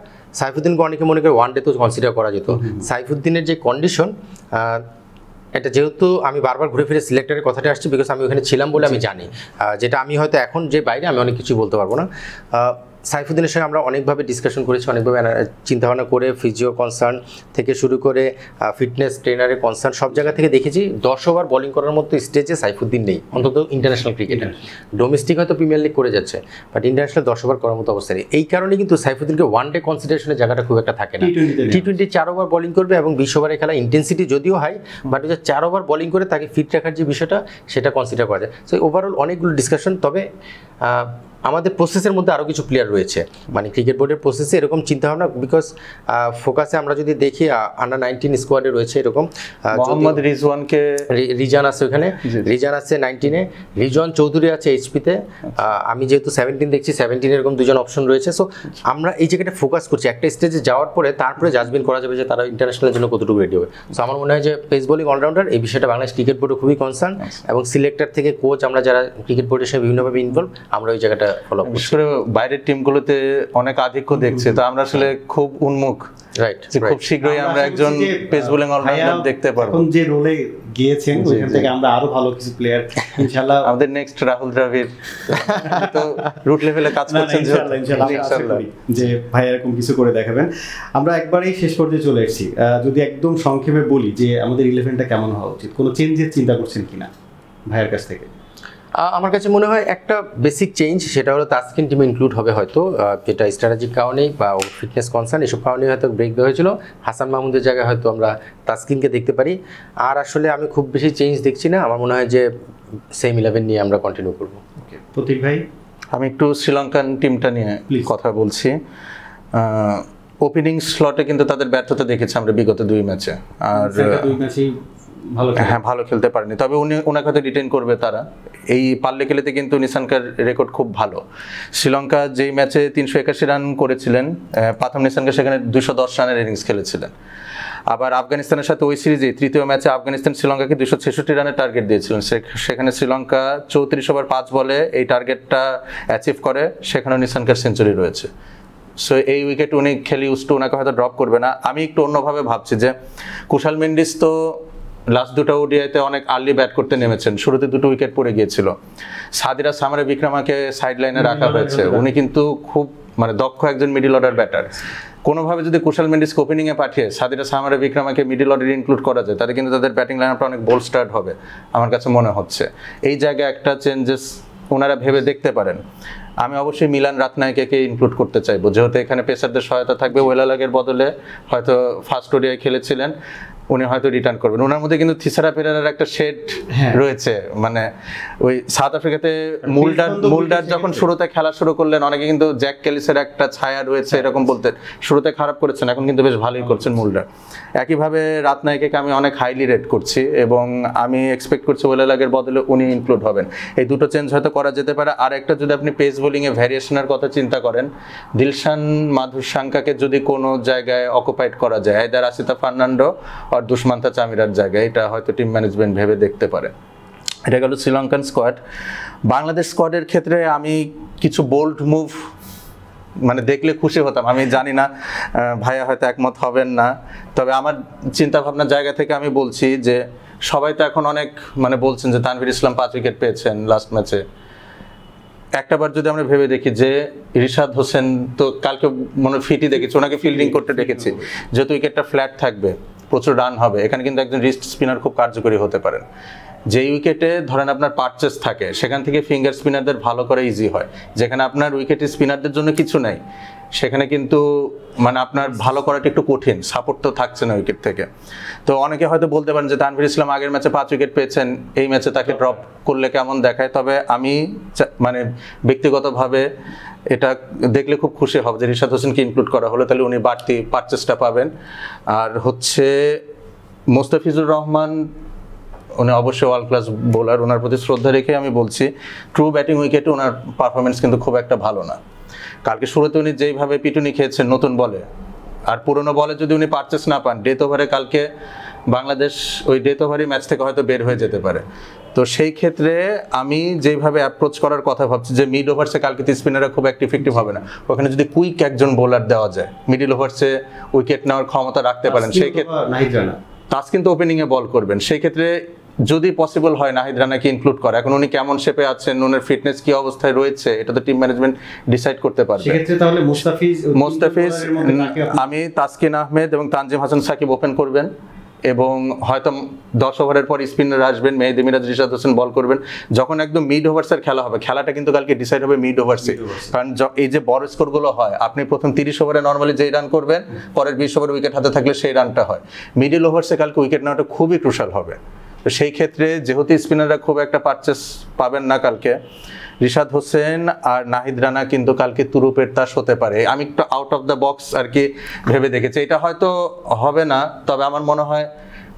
সাইফুদ্দিনকে অনেকে মনে করে ওয়ান ডে তো কনসিডার করা যেত। সাইফুদ্দিনের যে কন্ডিশন, এটা যেহেতু আমি বারবার ঘুরে ফিরে সিলেক্টরের কথাটা আসছি, বিকজ আমি ওখানে ছিলাম বলে আমি জানি, যেটা আমি হয়তো এখন যে বাইরে আমি অনেক কিছু বলতে পারবো না। সাইফুদ্দিনের সঙ্গে আমরা অনেকভাবে ডিসকাশন করেছি, অনেকভাবে চিন্তাভাবনা করে, ফিজিও কনসার্ন থেকে শুরু করে ফিটনেস ট্রেনারের কনসার্ন, সব জায়গা থেকে দেখেছি 10 ওভার বোলিং করার মতো স্টেজে সাইফুদ্দিন নেই, অন্তত ইন্টারন্যাশনাল ক্রিকেটে। ডোমেস্টিক হয়তো প্রিমিয়ার লিগ করে যাচ্ছে, বাট ইন্টারন্যাশনাল 10 ওভার করার মতো অবস্থা নেই। এই কারণে কিন্তু সাইফুদ্দিনকে ওয়ান ডে কনসিডারেশনের জায়গাটা খুব একটা থাকে না। টি-20 4 ওভার বোলিং করবে এবং 20 ওভারের খেলা, ইন্টেন্সিটি যদিও হাই, বাট ওই যে 4 ওভার বোলিং করে তাকে ফিট রাখার যে বিষয়টা, সেটা কনসিডার করা যায়। সো ওভারঅল অনেকগুলো ডিসকাশন। তবে আমাদের প্রসেসের মধ্যে আরও কিছু প্লেয়ার রয়েছে, মানে ক্রিকেট বোর্ডের প্রসেসে এরকম চিন্তাভাবনা, বিকজ ফোকাসে আমরা যদি দেখি আন্ডার 19 স্কোয়াডে রয়েছে এরকম মোহাম্মদ রিজওয়ানকে, রিজান আছে ওখানে, রিজান আছে 19-এ, রিজওয়ান চৌধুরী আছে এইচপিতে, আমি যেহেতু 17 দেখছি, 17 এরকম দুজন অপশন রয়েছে। সো আমরা এই জায়গাটা ফোকাস করছি, একটা স্টেজে যাওয়ার পরে তারপরে জাজমেন্ট করা যাবে যে তারা ইন্টারন্যাশনালের জন্য কতটুকু রেডি হবে। সো আমার মনে হয় যে পেস বোলিং অলরাউন্ডার, এই বিষয়টা বাংলাদেশ ক্রিকেট বোর্ডে খুবই কনসার্ন, এবং সিলেক্টর থেকে কোচ, আমরা যারা ক্রিকেট বোর্ডের সাথে বিভিন্নভাবে ইনভলভ, আমরা ওই জায়গাটা ফলো করছি। বাইরের টিমগুলোতে অনেক আধিক্য দেখছে, তো আমরা আসলে খুব উন্মুখ, রাইট, খুব শীঘ্রই আমরা একজন পেস বোলিং অলরাউন্ডার দেখতে পারবো। এখন যে রোলে গিয়েছেন, ওইখান থেকে আমরা আরো ভালো কিছু প্লেয়ার ইনশাআল্লাহ, আমাদের নেক্সট রাহুল দ্রাবিড় তো রুট লেভেলে কাজ করছেন, ইনশাআল্লাহ যে ভাই এরকম কিছু করে দেখাবেন। আমরা একবারেই শেষ পর্যায়ে চলে এসেছি, যদি একদম সংক্ষেপে বলি যে আমাদের 11টা কেমন হওয়া উচিত, কোনো চেঞ্জের চিন্তা করছেন কিনা ভাইয়ের কাছ থেকে? আমার কাছে মনে হয় একটা বেসিক চেঞ্জ, সেটা হলো তাসকিন টিমে ইনক্লুড হবে হয়তো, যেটা স্ট্র্যাটেজিক কারণেই বা ফিটনেস কনসার্ন এসব কারণেই হয়তো ব্রেক দেওয়া হয়েছিল। হাসান মাহমুদের জায়গায় হয়তো আমরা তাসকিনকে দেখতে পারি। আর আসলে আমি খুব বেশি চেঞ্জ দেখছি না, আমার মনে হয় যে সেম 11 নিয়ে আমরা কন্টিনিউ করবো। প্রতীক ভাই? আমি একটু শ্রীলঙ্কান টিমটা নিয়ে কথা বলছি। ওপেনিং স্লটে কিন্তু তাদের ব্যর্থতা দেখেছি আমরা বিগত 2 ম্যাচে, আর 2 ম্যাচেই ভালো খেলতে পারেনি। তবে ওনাকে হয়তো রিটেন করবে তারা। এই পাল্লে খেলেতে কিন্তু নিসানকার রেকর্ড খুব ভালো। শ্রীলঙ্কা যেই ম্যাচে 381 রান করেছিলেন, প্রথম নিসানকা সেখানে 210 রানের ইনিংস খেলেছিলেন। আবার আফগানিস্তানের সাথে ওই সিরিজে তৃতীয় ম্যাচে আফগানিস্তান শ্রীলঙ্কাকে 266 রানের টার্গেট দিয়েছিলেন, সেখানে শ্রীলঙ্কা 34 ওভার 5 বলে এই টার্গেটটা অ্যাচিভ করে, সেখানেও নিসানকার সেঞ্চুরি রয়েছে। সো এই উইকেট উনি খেলি উস্টু, ওনাকে হয়তো ড্রপ করবে না। আমি একটু অন্যভাবে ভাবছি যে কুশাল মেন্ডিস তো লাস্ট 2টা ওডিআইতে অনেক আর্লি ব্যাট করতে নেমেছেন, শুরুতে 2টো উইকেট পড়ে গিয়েছিল। সাদিরা সামারে বিক্রমাকে সাইড লাইনে রাখা হয়েছে, উনি কিন্তু খুব মানে দক্ষ একজন মিডল অর্ডার ব্যাটার। কোনোভাবে যদি কুশাল মেন্ডিসকে ওপেনিংয়ে পাঠিয়ে সাদিরা সামারে বিক্রমাকে মিডল অর্ডারে ইনক্লুড করা যায়, তাহলে কিন্তু তাদের ব্যাটিং লাইনআপটা অনেক বোল্ড স্টার্ট হবে আমার কাছে মনে হচ্ছে। এই জায়গায় একটা চেঞ্জেস ওনারা ভেবে দেখতে পারেন। আমি অবশ্যই মিলান রাতনায়কেকে ইনক্লুড করতে চাইবো, যেহেতু এখানে পেসারদের সহায়তা থাকবে। ওয়েলালাগের বদলে হয়তো ফার্স্ট ওডিআই খেলেছিলেন, উনি হয়তো রিটার্ন করবেন। ওনার মধ্যে কিন্তু থিসারা পেরেরার একটা শেড রয়েছে, মানে ওই সাউথ আফ্রিকাতে মুলডার যখন শুরুতে খেলা শুরু করলেন, অনেকে কিন্তু জ্যাক ক্যালিসের একটা ছায়া রয়েছে এরকম বলতেন, শুরুতে খারাপ করেছেন, এখন কিন্তু বেশ ভালোই করছেন মুলডার। একইভাবে রাতনায়কে আমি অনেক হাইলি রেট করছি এবং আমি এক্সপেক্ট করছি ওয়েলালাগের বদলে উনি ইনক্লুড হবেন। এই দুটো চেঞ্জ হয়তো করা যেতে পারে। আর একটা যদি আপনি পেস বোলিংয়ে ভ্যারিয়েশনের কথা চিন্তা করেন, দিলশান মাধুরশাঙ্কাকে যদি কোনো জায়গায় অকুপাইড করা যায়, আইদার আসিতা ফার্নান্ডো আর দুষ্মান্তা চামিরার জায়গায়, এটা হয়তো টিম ম্যানেজমেন্ট ভেবে দেখতে পারে। এটা গেল শ্রীলঙ্কান স্কোয়াড। বাংলাদেশ স্কোয়াডের ক্ষেত্রে আমি কিছু বোল্ড মুভ মানে দেখলে খুশি হতাম। আমি জানি না ভাইয়া হয়তো একমত হবেন না, তবে আমার চিন্তা ভাবনার জায়গা থেকে আমি বলছি যে সবাই তো এখন অনেক মানে বলছেন যে তানভীর ইসলাম 5 উইকেট পেয়েছেন লাস্ট ম্যাচে। একটাবার যদি আমরা ভেবে দেখি যে রিশাদ হোসেন তো কালকে মনে ফিটই দেখেছি, ওনাকে ফিল্ডিং করতে দেখেছি, যেহেতু উইকেটটা ফ্ল্যাট থাকবে, প্রচুর রান হবে, এখানে কিন্তু একজন রিস্ট স্পিনার খুব কার্যকরী হতে পারেন। যেই উইকেটে ধরেন আপনার পারচেস থাকে, সেখান থেকে ফিঙ্গার স্পিনারদের ভালো করে ইজি হয়। যেখানে আপনার উইকেটে স্পিনারদের জন্য কিছু নাই, সেখানে কিন্তু মানে আপনার ভালো করাটা একটু কঠিন, সাপোর্ট তো থাকছে না উইকেট থেকে। তো অনেকে হয়তো বলতে পারেন যে তানভীর ইসলাম আগের ম্যাচে 5 উইকেট পেয়েছেন, এই ম্যাচে তাকে ড্রপ করলে কেমন দেখায়। তবে আমি মানে ব্যক্তিগতভাবে এটা দেখলে খুব খুশি হব যে রিশাদ হোসেনকে ইনক্লুড করা হলো, তাহলে উনি বাড়তি পারচেসটা পাবেন। আর হচ্ছে মোস্তাফিজুর রহমান, উনি অবশ্যই ওয়ার্ল্ড ক্লাস বোলার, ওনার প্রতি শ্রদ্ধা রেখে আমি বলছি ট্রু ব্যাটিং উইকেটে ওনার পারফরমেন্স কিন্তু খুব একটা ভালো না। কালকে শুরুতে উনি যেইভাবে পিটুনি খেয়েছেন নতুন বলে, আর পুরনো বলে যদি উনি পারচেস না পান, ডেথ ওভারে কালকে বাংলাদেশ ওই ডেথ ওভারই ম্যাচ থেকে হয়তো বের হয়ে যেতে পারে। তো সেই ক্ষেত্রে আমি যেইভাবে অ্যাপ্রোচ করার কথা ভাবছি যে মিড ওভার্সে কালকে স্পিনাররা খুব একটা ইফেক্টিভ হবে না, ওখানে যদি কুইক একজন বোলার দেওয়া যায়, মিডল ওভার্সে উইকেট নেওয়ার ক্ষমতা রাখতে পারেন, সেই ক্ষেত্রে তাস কিন্তু ওপেনিংয়ে বল করবেন, সেই ক্ষেত্রে যদি পসিবল হয় নাহিদ রানাকে ইনক্লুড করা। এখন উনি কেমন শেপে আছেন, ওনার ফিটনেস কি অবস্থায় রয়েছে, এটা তো টিম ম্যানেজমেন্ট ডিসাইড করতে পারবে। সেক্ষেত্রে তাহলে মুস্তাফিজ আমি তাসকিন আহমেদ এবং তানজিম হাসান সাকিব ওপেন করবেন, এবং হয়তো 10 ওভারের পর স্পিনার আসবেন, মেহেদী মিরাজ, রিশাদ হোসেন বল করবেন। যখন একদম মিড ওভার্সের খেলা হবে, খেলাটা কিন্তু কালকে ডিসাইড হবে মিড ওভার্সে, কারণ এই যে বড় স্কোরগুলো হয়, আপনি প্রথম 30 ওভারে নর্মালি যেই রান করবেন, পরের 20 ওভার উইকেট হাতে থাকলে সেই রানটা হয়। মিডল ওভার্সে কালকে উইকেট নেওয়াটা খুবই ক্রুশাল হবে। তো সেই ক্ষেত্রে যেহেতু স্পিনাররা খুব একটা পারচেস পাবেন না কালকে, রিশাদ হোসেন আর নাহিদ রানা কিন্তু কালকে তুরুপের তাস হতে পারে। আমি একটু আউট অফ দ্য বক্স আর কি ভেবে দেখেছি, এটা হয়তো হবে না, তবে আমার মনে হয়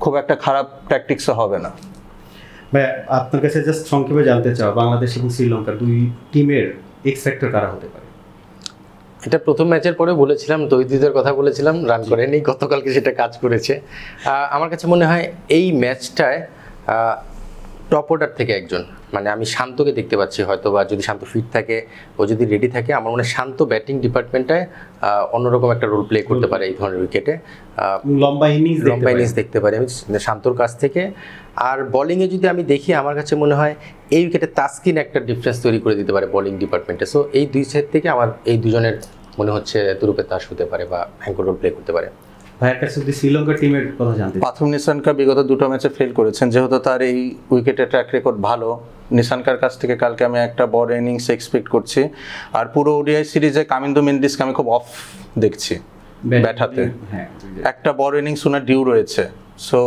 খুব একটা খারাপ ট্যাকটিক্সও হবে না। ভাই আপনার কাছে জাস্ট সংক্ষেপে জানতে চাও, বাংলাদেশ এবং শ্রীলঙ্কার দুই টিমের এক্স ফ্যাক্টর কারা হতে পারে? এটা প্রথম ম্যাচের পরে বলেছিলাম, তৌহিদের কথা বলেছিলাম, রান করেনি, গতকালকে সেটা কাজ করেছে। আমার কাছে মনে হয় এই ম্যাচটায় টপ অর্ডার থেকে একজন, মানে আমি শান্তকে দেখতে পাচ্ছি, হয়তো বা যদি শান্ত ফিট থাকে, ও যদি রেডি থাকে, আমার মনে হয় শান্ত ব্যাটিং ডিপার্টমেন্টটায় অন্যরকম একটা রোল প্লে করতে পারে এই ধরনের উইকেটে। লম্বা ইনিংস দেখতে পারি আমি শান্তর কাছ থেকে। আর বোলিংয়ে যদি আমি দেখি, আমার কাছে মনে হয় এই উইকেটে তাসকিন একটা ডিফারেন্স তৈরি করে দিতে পারে বোলিং ডিপার্টমেন্টে। সো এই দুই সাইড থেকে আমার এই দুজনের মনে হচ্ছে তুরুপের তাস হতে পারে বা অ্যাঙ্কর রোল প্লে করতে পারে। ভাইয়ের কাছে যদি শ্রীলঙ্কার টিমের কথা জানতে, প্রথম নিশানকা বিগত 2টো ম্যাচে ফেল করেছেন, যেহেতু তার এই উইকেটে ট্র্যাক রেকর্ড ভালো, নিশানকার কাছ থেকে কালকে আমি একটা বড় ইনিংস এক্সপেক্ট করছি। আর পুরো ওডিআই সিরিজে কামিন্দু মেন্ডিসকে আমি খুব অফ দেখছি ব্যাট হাতে, একটা বড় ইনিংস ওনার ডিউ রয়েছে। সো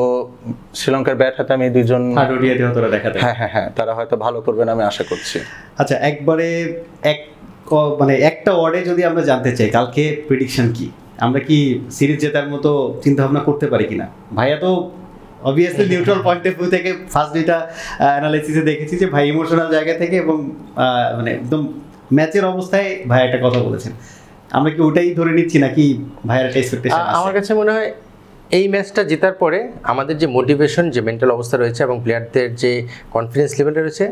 শ্রীলঙ্কার ব্যাট হাতে আমি দুইজন হ্যাঁ তারা হয়তো ভালো করবেন আমি আশা করছি। আচ্ছা, একবারে মানে একটা ওয়ার্ডে যদি আমরা জানতে চাই, কালকে প্রেডিকশন কি? আমরা কি সিরিজ জেতার মতো চিন্তা ভাবনা করতে পারি কিনা? ভাইয়া তো obviously neutral point of view থেকে ফার্স্ট দুইটা অ্যানালাইসিসে দেখেছি যে ভাই ইমোশনাল জায়গা থেকে এবং মানে একদম ম্যাচের অবস্থায় ভাই একটা কথা বলেছেন, আমরা কি ওটাই ধরে নিচ্ছি নাকি ভাইয়ের একটা এক্সপেকটেশন আছে? আমার কাছে মনে হয় এই ম্যাচটা জেতার পরে আমাদের যে মোটিভেশন, যে মেন্টাল অবস্থা রয়েছে এবং প্লেয়ারদের যে কনফিডেন্স লেভেলটা রয়েছে,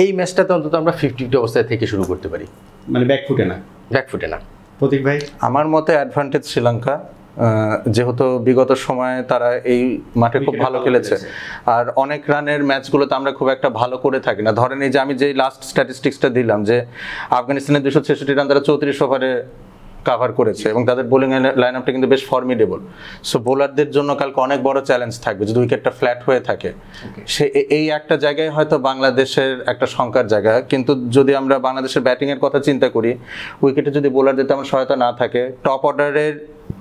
এই ম্যাচটাতে অন্তত আমরা 50-50 অবস্থায় থেকে শুরু করতে পারি, মানে ব্যাকফুটে না। প্রতীক ভাই, আমার মতে অ্যাডভান্টেজ শ্রীলঙ্কা, যেহেতু বিগত সময়ে তারা এই মাঠে খুব ভালো খেলেছে, আর অনেক রানের ম্যাচগুলোতে আমরা খুব একটা ভালো করে থাকি না। ধরেন এই যে আমি যে লাস্ট স্ট্যাটিস্টিক্সটা দিলাম যে আফগানিস্তানের 266 রান তারা 34 ওভারে কাভার করেছে এবং তাদের বোলিং লাইন আপটা কিন্তু বেশ ফর্মিডেবল। সো বোলারদের জন্য কালকে অনেক বড় চ্যালেঞ্জ থাকবে যদি উইকেটটা ফ্ল্যাট হয়ে থাকে। সে এই একটা জায়গায় হয়তো বাংলাদেশের একটা শঙ্কার জায়গা, কিন্তু যদি আমরা বাংলাদেশের ব্যাটিংয়ের কথা চিন্তা করি, উইকেটে যদি বোলারদের তেমন সহায়তা না থাকে, টপ অর্ডারের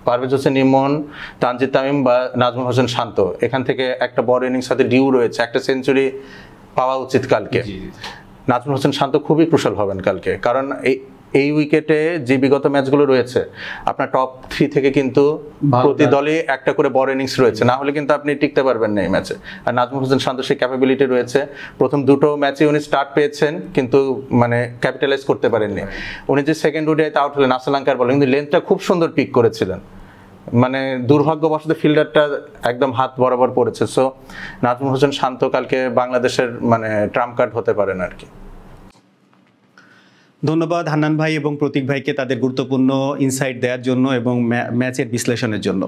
পারভেজ হোসেন ইমন, তানজিদ তামিম বা নাজমুল হোসেন শান্ত, এখান থেকে একটা বড় ইনিংস সাথে ডিউ রয়েছে, একটা সেঞ্চুরি পাওয়া উচিত কালকে। নাজমুল হোসেন শান্ত খুবই ক্রুশাল হবেন কালকে, কারণ এই উইকেটে যে বিগত ম্যাচগুলো রয়েছে আপনার টপ 3 থেকে কিন্তু প্রতি দলই একটা করে বড় ইনিংস রয়েছে, না হলে কিন্তু আপনি টিকতে পারবেন না এই ম্যাচে। আর নাজমুল হোসেন শান্ত সেই ক্যাপাবিলিটি রয়েছে, প্রথম দুটো ম্যাচে উনি স্টার্ট পেয়েছেন কিন্তু মানে ক্যাপিটালাইজ করতে পারেননি। উনি যে সেকেন্ড ওডিআইতে আউট হলেন শ্রীলঙ্কার বলে, কিন্তু লেন্থটা খুব সুন্দর পিক করেছিলেন, মানে দুর্ভাগ্যবশত ফিল্ডারটা একদম হাত বরাবর পড়েছে। সো নাজমুল হোসেন শান্ত কালকে বাংলাদেশের মানে ট্রাম্প কার্ড হতে পারেন আর কি। ধন্যবাদ হান্নান ভাই এবং প্রতীক ভাইকে তাদের গুরুত্বপূর্ণ ইনসাইট দেওয়ার জন্য এবং ম্যাচের বিশ্লেষণের জন্য।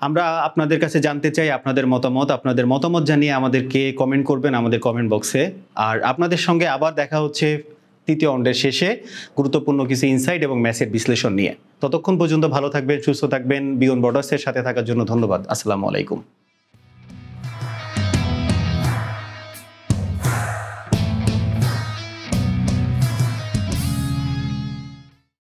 আমরা আপনাদের কাছে জানতে চাই আপনাদের মতামত জানিয়ে আমাদেরকে কমেন্ট করবেন আমাদের কমেন্ট বক্সে। আর আপনাদের সঙ্গে আবার দেখা হচ্ছে তৃতীয় রাউন্ডের শেষে গুরুত্বপূর্ণ কিছু ইনসাইট এবং ম্যাচের বিশ্লেষণ নিয়ে। ততক্ষণ পর্যন্ত ভালো থাকবেন, সুস্থ থাকবেন। বিয়ন্ড বর্ডার্সের সাথে থাকার জন্য ধন্যবাদ। আসসালামু আলাইকুম।